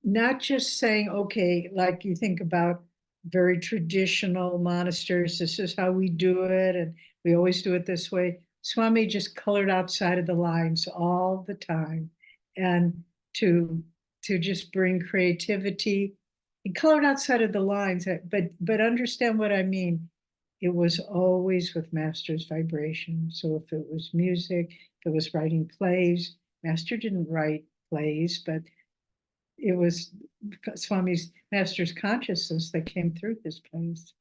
not just saying, okay, like you think about very traditional monasteries, this is how we do it, and we always do it this way. Swami just colored outside of the lines all the time. And to just bring creativity, he colored outside of the lines, but understand what I mean. It was always with Master's vibration. So if it was music, if it was writing plays, Master didn't write plays, but it was Swami's Master's consciousness that came through his plays.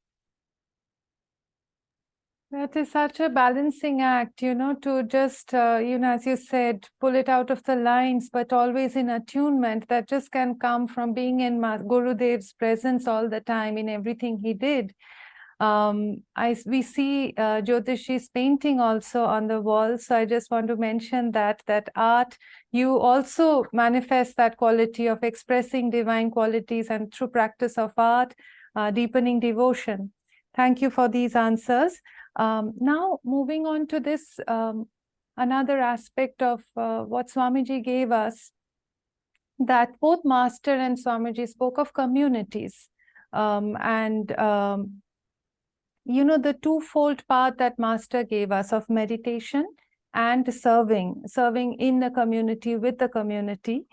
That is such a balancing act, to just, as you said, pull it out of the lines, but always in attunement. That just can come from being in Gurudev's presence all the time in everything he did. We see Jyotish's painting also on the wall. So I just want to mention that art, you also manifest that quality of expressing divine qualities, and through practice of art, deepening devotion. Thank you for these answers. Now moving on to this, another aspect of what Swamiji gave us, that both Master and Swamiji spoke of communities, the twofold path that Master gave us of meditation and serving in the community, with the community.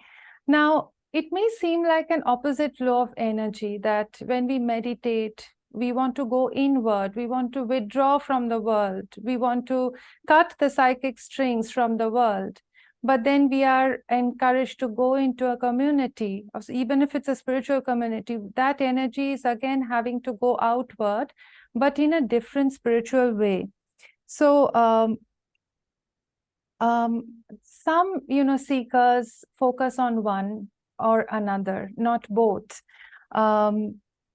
Now, it may seem like an opposite flow of energy, that when we meditate, we want to go inward, we want to withdraw from the world, we want to cut the psychic strings from the world. But then we are encouraged to go into a community, even if it's a spiritual community, that energy is again having to go outward, but in a different spiritual way. So some, seekers focus on one or another, not both.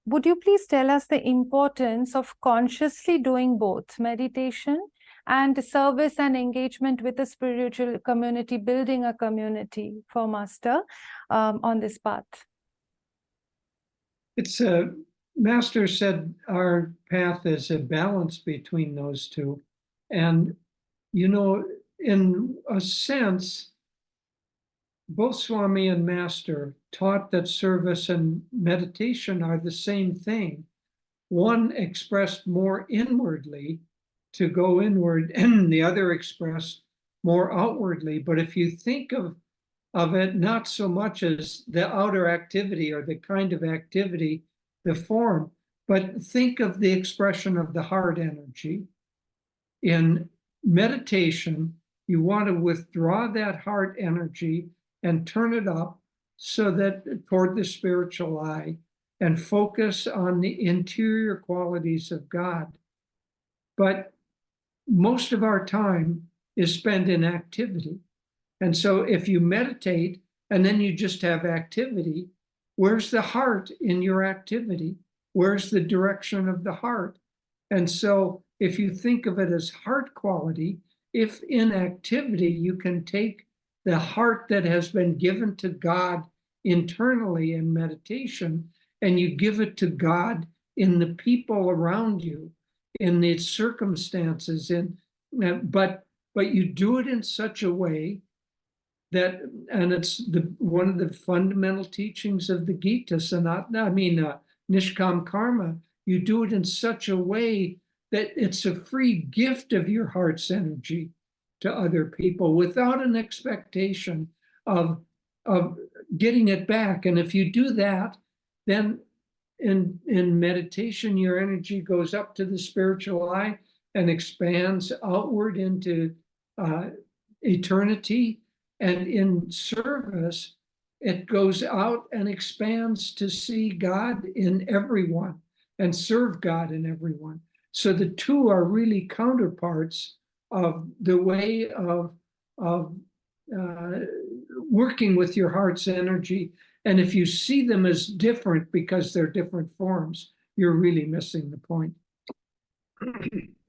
Would you please tell us the importance of consciously doing both meditation and service and engagement with a spiritual community, building a community for Master on this path? It's Master said our path is a balance between those two. And, in a sense, both Swami and Master taught that service and meditation are the same thing. One expressed more inwardly, to go inward, and the other expressed more outwardly. But if you think of it not so much as the outer activity or the kind of activity, the form, but think of the expression of the heart energy. In meditation, you want to withdraw that heart energy and turn it up so that toward the spiritual eye, and focus on the interior qualities of God. But most of our time is spent in activity. And so if you meditate and then you just have activity, where's the heart in your activity? Where's the direction of the heart? And so if you think of it as heart quality, if in activity you can take the heart that has been given to God internally in meditation, and you give it to God in the people around you, in the circumstances, but you do it in such a way that, and it's one of the fundamental teachings of the Gita, Nishkam Karma, you do it in such a way that it's a free gift of your heart's energy to other people without an expectation of getting it back. And if you do that, then in meditation, your energy goes up to the spiritual eye and expands outward into eternity. And in service, it goes out and expands to see God in everyone and serve God in everyone. So the two are really counterparts of the way of working with your heart's energy. And if you see them as different because they're different forms, you're really missing the point.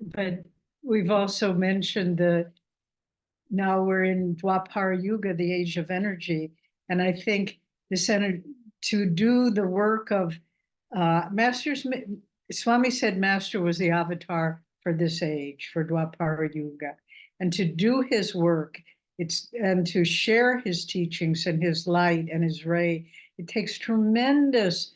But we've also mentioned now we're in Dwapara Yuga, the age of energy. And I think this energy, to do the work of Swami said Master was the avatar for this age, for Dwapara Yuga. And to do his work, and to share his teachings and his light and his ray, it takes tremendous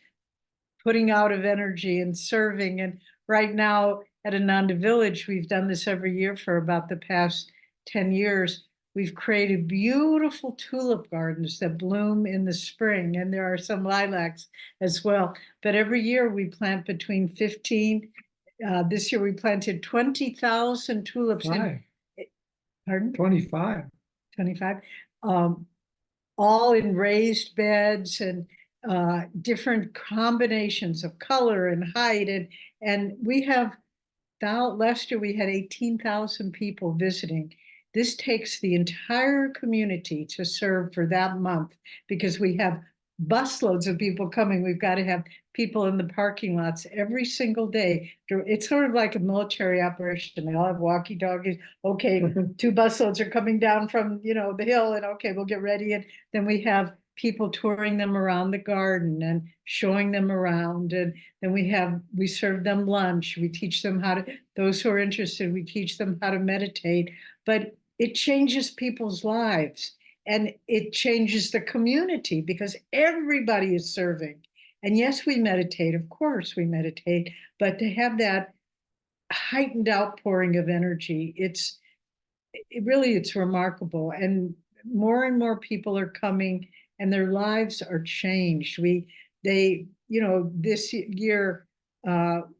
putting out of energy and serving. And right now at Ananda Village, we've done this every year for about the past 10 years. We've created beautiful tulip gardens that bloom in the spring, and there are some lilacs as well. But every year we plant between 15, this year we planted 20,000 tulips. Pardon? 25. 25. All in raised beds and different combinations of color and height. And we have, last year we had 18,000 people visiting. This takes the entire community to serve for that month, because we have busloads of people coming. We've got to have people in the parking lots every single day. It's sort of like a military operation. They all have walkie-talkies. Okay, 2 busloads are coming down from the hill, and okay, we'll get ready. And then we have people touring them around the garden and showing them around. And then we serve them lunch. We teach them those who are interested, we teach them how to meditate. But it changes people's lives, and it changes the community, because everybody is serving. And yes, we meditate, of course we meditate, but to have that heightened outpouring of energy, it's remarkable. And more people are coming and their lives are changed. This year,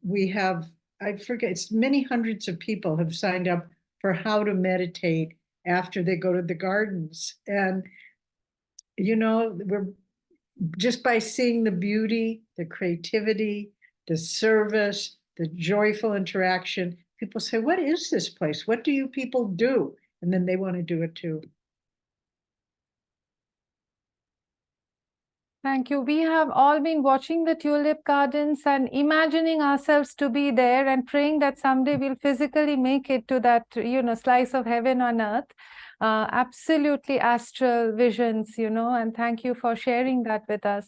we have, I forget, it's many hundreds of people have signed up for how to meditate after they go to the gardens. And, we're just by seeing the beauty, the creativity, the service, the joyful interaction, people say, what is this place? What do you people do? And then they want to do it too. Thank you. We have all been watching the tulip gardens and imagining ourselves to be there and praying that someday we'll physically make it to that, slice of heaven on earth. Absolutely astral visions, and thank you for sharing that with us.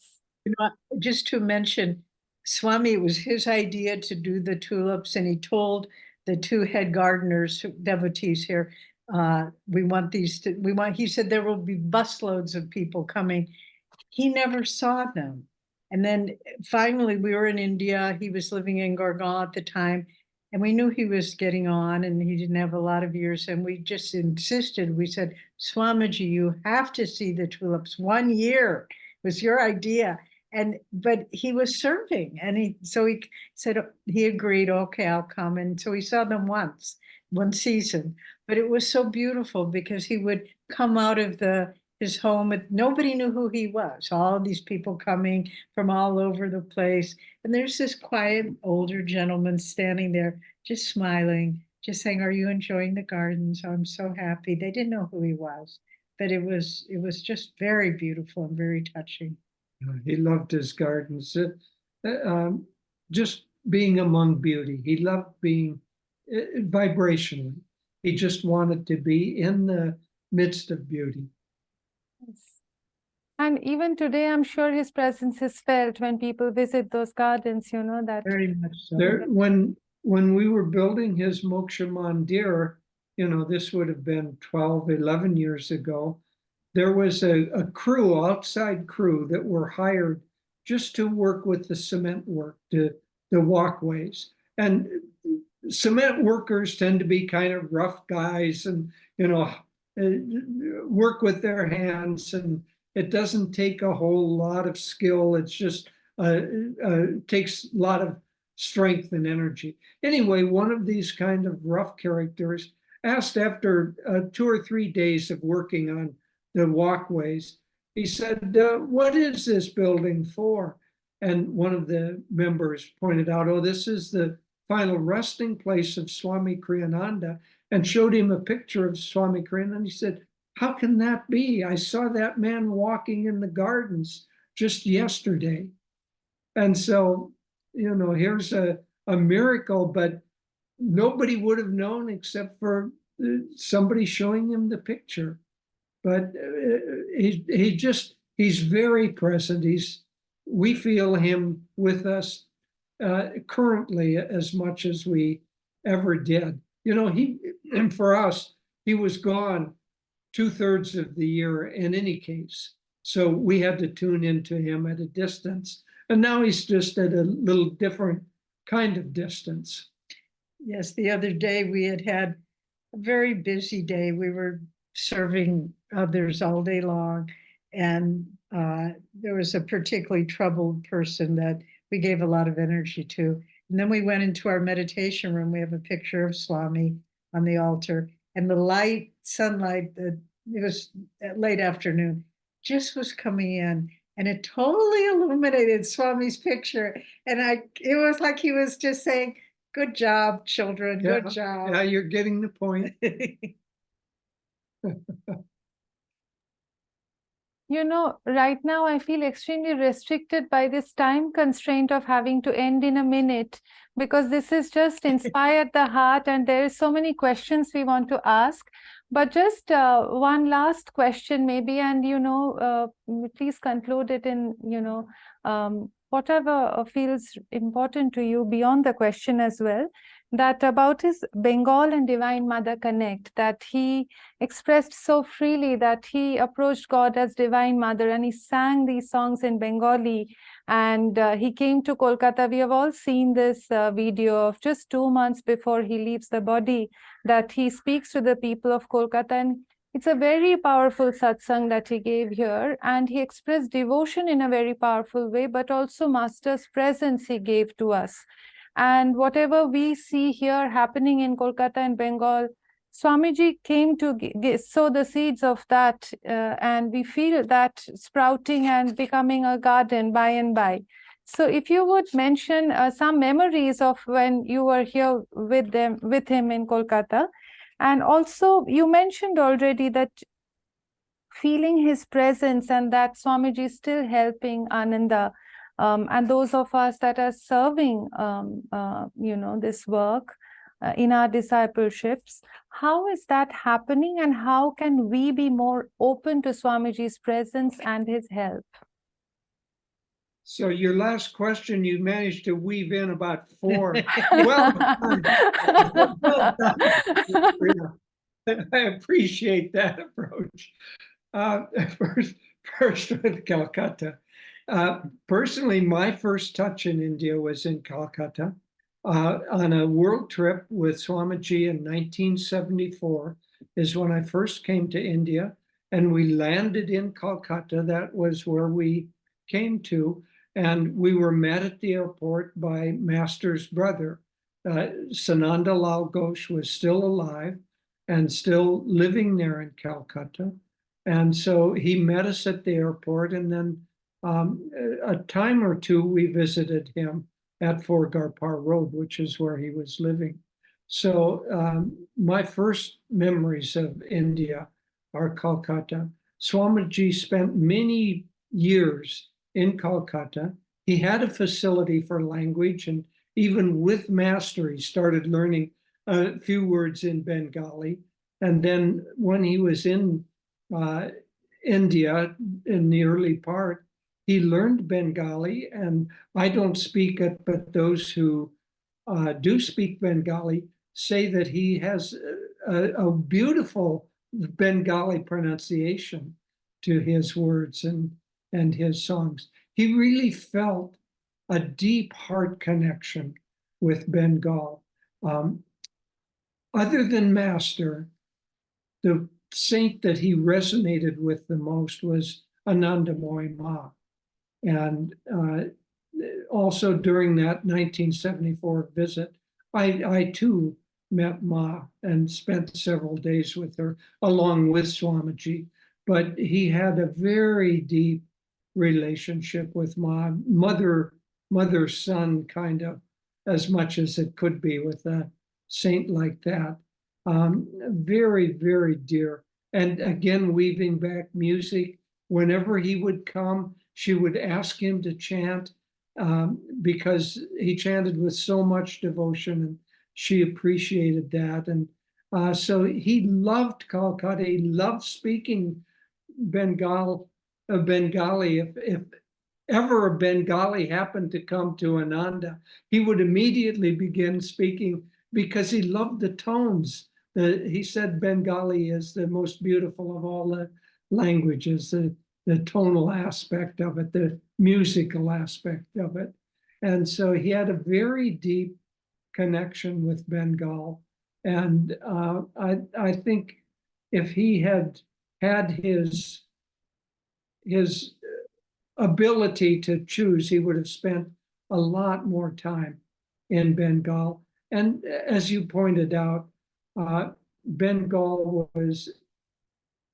Just to mention, Swami, it was his idea to do the tulips, and he told the two head gardeners, devotees here, he said there will be busloads of people coming. He never saw them. And then finally we were in India. He was living in Gurgaon at the time, and we knew he was getting on and he didn't have a lot of years. And we just insisted, we said, Swamiji, you have to see the tulips 1 year. It was your idea. But he was serving, and he said, he agreed, okay, I'll come. And so we saw them one season, but it was so beautiful because he would come out of his home. Nobody knew who he was. All of these people coming from all over the place. And there's this quiet older gentleman standing there, just smiling, just saying, are you enjoying the gardens? I'm so happy. They didn't know who he was, but it was just very beautiful and very touching. He loved his gardens, just being among beauty. He loved being vibrationally. He just wanted to be in the midst of beauty. Yes. And even today, I'm sure his presence is felt when people visit those gardens, that. Very much so. When we were building his Moksha Mandir, this would have been 12, 11 years ago, there was a crew, outside crew, that were hired just to work with the cement work, the walkways. And cement workers tend to be kind of rough guys and, work with their hands, and it doesn't take a whole lot of skill. It's just takes a lot of strength and energy. Anyway, one of these kind of rough characters asked, after 2 or 3 days of working on the walkways, he said, what is this building for? And one of the members pointed out, oh, this is the final resting place of Swami Kriyananda, and showed him a picture of Swami Kriyananda. He said, how can that be? I saw that man walking in the gardens just yesterday. And so, here's a miracle, but nobody would have known except for somebody showing him the picture. But he's very present. We feel him with us currently as much as we ever did. And for us, he was gone 2/3 of the year in any case. So we had to tune into him at a distance. And now he's just at a little different kind of distance. Yes, the other day we had a very busy day. We were serving others all day long. And there was a particularly troubled person that we gave a lot of energy to. And then we went into our meditation room. We have a picture of Swami on the altar, and the sunlight, it was late afternoon, just was coming in, and it totally illuminated Swami's picture. And it was like he was just saying, good job, children, good job. Yeah, you're getting the point. Right now I feel extremely restricted by this time constraint of having to end in a minute, because this has just inspired the heart and there is so many questions we want to ask. But just one last question maybe, and please conclude it in whatever feels important to you beyond the question as well. that about his Bengal and Divine Mother connect, that he expressed so freely that he approached God as Divine Mother and he sang these songs in Bengali, and he came to Kolkata. We have all seen this video of just 2 months before he leaves the body, that he speaks to the people of Kolkata, and it's a very powerful satsang that he gave here, and he expressed devotion in a very powerful way, but also Master's presence he gave to us. And whatever we see here happening in Kolkata and Bengal, Swamiji came to sow the seeds of that, and we feel that sprouting and becoming a garden by and by. So if you would mention some memories of when you were here with him in Kolkata. And also you mentioned already that feeling his presence and that Swamiji is still helping Ananda. And those of us that are serving, this work in our discipleships, how is that happening, and how can we be more open to Swamiji's presence and his help? So your last question, you managed to weave in about 4. Well done. Well done. I appreciate that approach. First with Calcutta. Personally, my first touch in India was in Calcutta on a world trip with Swamiji in 1974 is when I first came to India, and we landed in Calcutta. That was where we came to, and we were met at the airport by Master's brother. Sananda Lal Ghosh was still alive and still living there in Calcutta. And so he met us at the airport, and then a time or two we visited him at Forgarpar Road, which is where he was living. So my first memories of India are Kolkata. Swamiji spent many years in Kolkata. He had a facility for language, and even with Master, he started learning a few words in Bengali. And then when he was in India in the early part, he learned Bengali, and I don't speak it, but those who do speak Bengali say that he has a beautiful Bengali pronunciation to his words and his songs. He really felt a deep heart connection with Bengal. Other than Master, the saint that he resonated with the most was Ananda Ma. And also during that 1974 visit, I too met Ma and spent several days with her along with Swamiji. But he had a very deep relationship with Ma, mother-son kind of, as much as it could be with a saint like that. Very, very dear. And again, weaving back music, whenever he would come, she would ask him to chant because he chanted with so much devotion, and she appreciated that. And so he loved Kolkata. He loved speaking Bengali. If ever a Bengali happened to come to Ananda, he would immediately begin speaking because he loved the tones. He said Bengali is the most beautiful of all the languages, the tonal aspect of it, the musical aspect of it. And so he had a very deep connection with Bengal. And I think if he had his ability to choose, he would have spent a lot more time in Bengal. And as you pointed out, Bengal was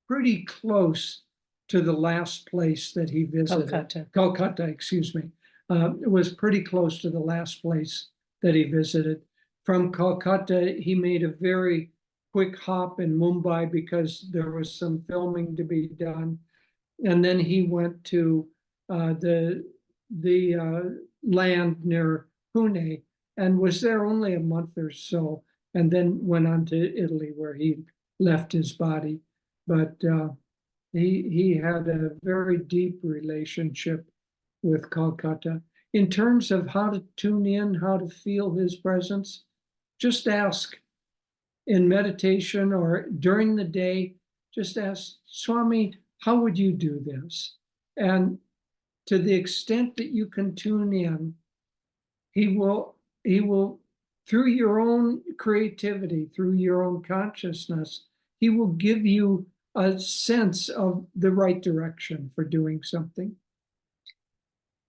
pretty close to the last place that he visited. Kolkata, excuse me. It was pretty close to the last place that he visited. From Kolkata, he made a very quick hop in Mumbai because there was some filming to be done. And then he went to the land near Pune and was there only a month or so, and then went on to Italy where he left his body. But he had a very deep relationship with Kolkata. In terms of how to tune in, how to feel his presence, just ask in meditation or during the day, just ask, Swami, how would you do this? And to the extent that you can tune in, he will, through your own creativity, through your own consciousness, he will give you a sense of the right direction for doing something.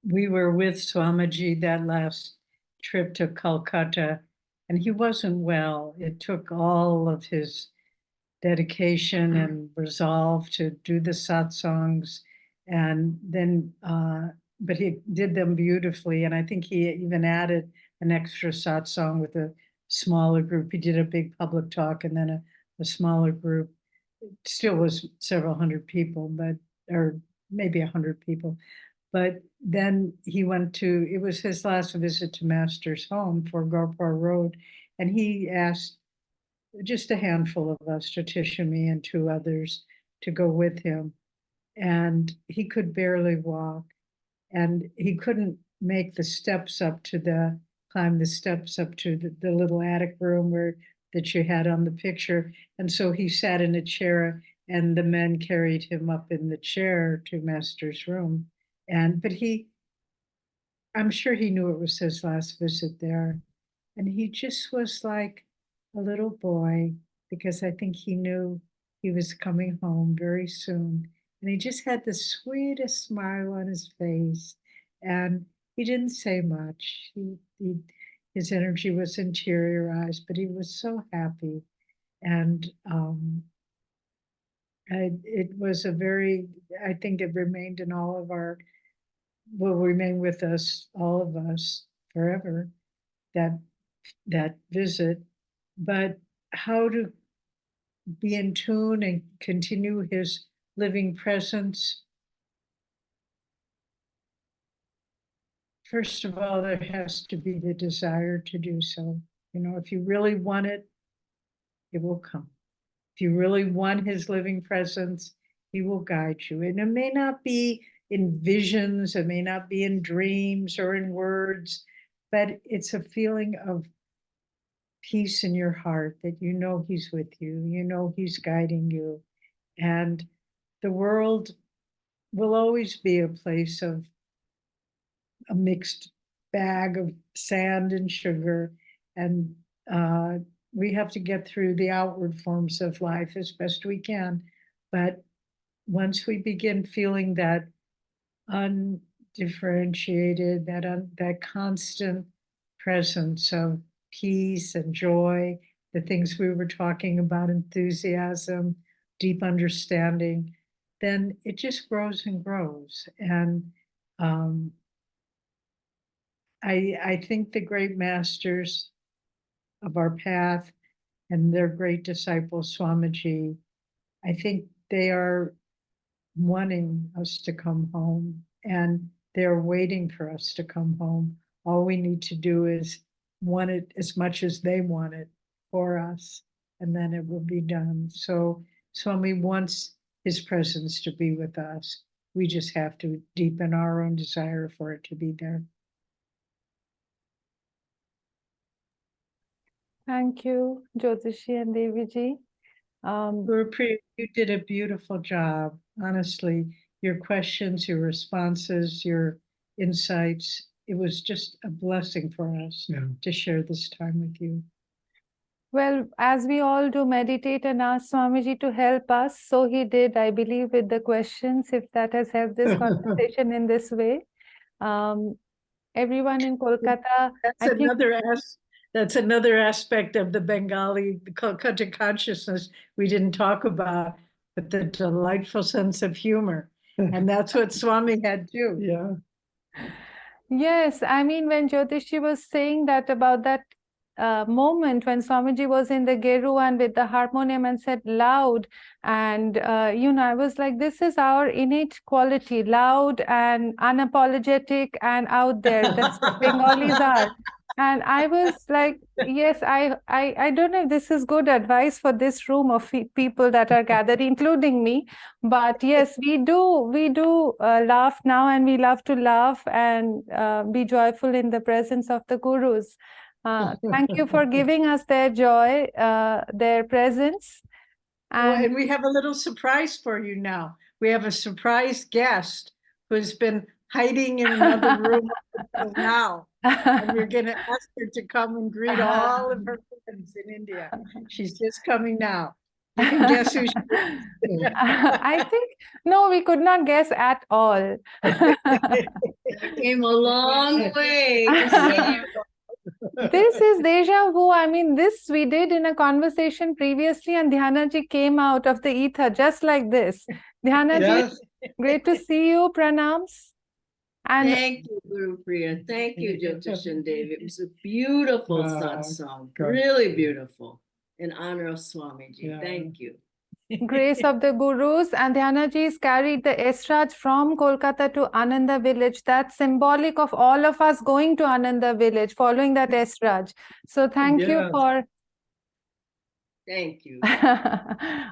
We were with Swamiji that last trip to Kolkata, and he wasn't well. It took all of his dedication and resolve to do the satsangs, and then but he did them beautifully, and I think he even added an extra satsang with a smaller group. He did a big public talk and then a smaller group. It still was several hundred people, but or maybe 100 people. But then he went to, it was his last visit to Master's home for Gorpur Road, and he asked just a handful of us, Jyotish and me and 2 others, to go with him. And he could barely walk, and he couldn't make the steps up to climb the steps up to the little attic room that you had on the picture. And so he sat in a chair, and the men carried him up in the chair to Master's room. But I'm sure he knew it was his last visit there. And he just was like a little boy, because I think he knew he was coming home very soon. And he just had the sweetest smile on his face. And he didn't say much. His energy was interiorized, but he was so happy. And it was I think it remained in all of will remain with us, all of us, forever, that visit. But how to be in tune and continue his living presence? First of all, there has to be the desire to do so. If you really want it, it will come. If you really want his living presence, he will guide you. And it may not be in visions, it may not be in dreams or in words, but it's a feeling of peace in your heart that he's with you, he's guiding you. And the world will always be a place of a mixed bag of sand and sugar. And we have to get through the outward forms of life as best we can. But once we begin feeling that undifferentiated, that constant presence of peace and joy, the things we were talking about, enthusiasm, deep understanding, then it just grows and grows. And I think the great masters of our path and their great disciple, Swamiji, I think they are wanting us to come home, and they're waiting for us to come home. All we need to do is want it as much as they want it for us, and then it will be done. So Swami wants his presence to be with us. We just have to deepen our own desire for it to be there. Thank you, Jyotishi and Devi ji. You did a beautiful job, honestly. Your questions, your responses, your insights, it was just a blessing for us to share this time with you. Well, as we all do, meditate and ask Swamiji to help us. So he did, I believe, with the questions, if that has helped this conversation in this way. Everyone in Kolkata, That's another aspect of the Bengali, the Kolkata consciousness we didn't talk about, but the delightful sense of humor. And that's what Swami had too. Yeah. Yes, I mean, when Jyotishi was saying that about that moment when Swamiji was in the Geru and with the harmonium and said loud, and I was like, this is our innate quality, loud and unapologetic and out there. That's what Bengalis are. And I was like, yes, I don't know if this is good advice for this room of people that are gathered, including me. But yes, we do laugh now, and we love to laugh and be joyful in the presence of the gurus. Thank you for giving us their joy, their presence. And And we have a little surprise for you now. We have a surprise guest who's been hiding in another room until now. And we're going to ask her to come and greet all of her friends in India. She's just coming now. You can guess who she is. I think, no, we could not guess at all. I came a long way to see you. This is deja vu. I mean, this we did in a conversation previously, and Dhyanaji came out of the ether just like this. Dhyanaji, Yes, great to see you. Pranams. And Thank you, Guru Priya. Thank you, Jyotish and Devi. It was a beautiful satsang, good. really beautiful, in honor of Swamiji. Yeah. Thank you. grace of the Gurus, and Dhyanaji has carried the Esraj from Kolkata to Ananda village. That's symbolic of all of us going to Ananda village, following that Esraj. So thank you Yes. for Thank you.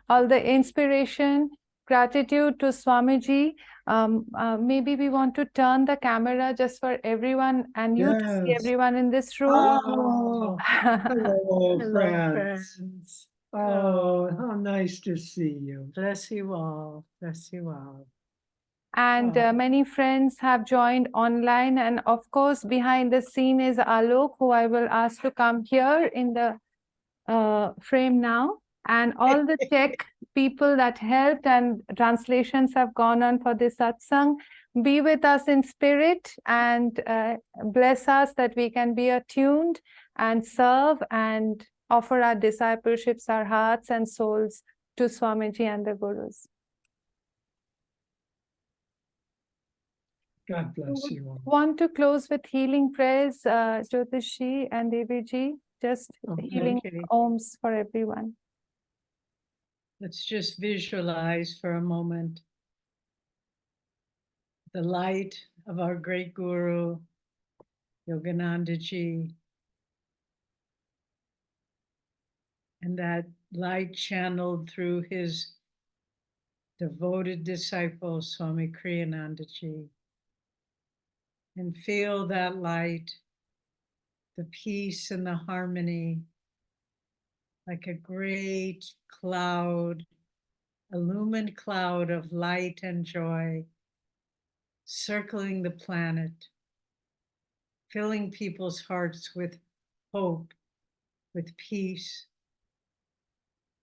all the inspiration, gratitude to Swamiji. Maybe we want to turn the camera just for everyone and you to see Yes. everyone in this room. Oh, hello, Hello, friends. friends. Oh, how nice to see you. Bless you all. Bless you all. And Oh. many friends have joined online. And of course, behind the scene is Alok, who I will ask to come here in the frame now. And all the tech people that helped and translations have gone on for this satsang. Be with us in spirit and bless us that we can be attuned and serve and offer our discipleships, our hearts and souls to Swamiji and the Gurus. God bless you all. Want to close with healing prayers, Jyotishi and Devi, just healing Okay. Oms for everyone. Let's just visualize for a moment the light of our great Guru, Yogananda ji, and that light channeled through his devoted disciple, Swami Kriyananda ji. And feel that light, the peace and the harmony, like a great cloud, illumined cloud of light and joy, circling the planet, filling people's hearts with hope, with peace,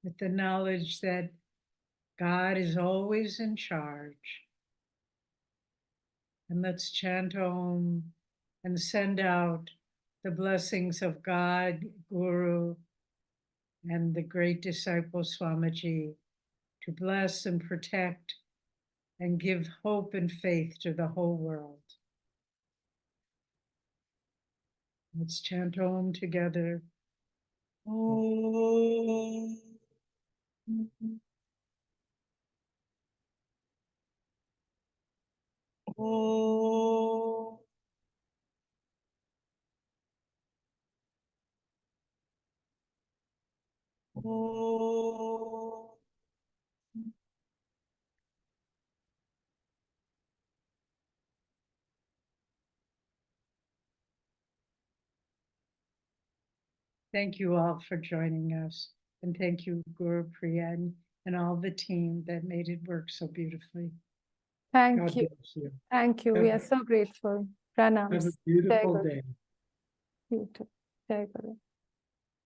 with the knowledge that God is always in charge. And let's chant Om and send out the blessings of God, Guru, and the great disciple Swamiji to bless and protect and give hope and faith to the whole world. Let's chant Om together. Om. Om. Om. Thank you all for joining us. And thank you, Guru Priya, and all the team that made it work so beautifully. Thank God you. bless you. Thank you. We are so grateful. Pranams. Have a beautiful Jai Guru. day. You too. Jai Guru.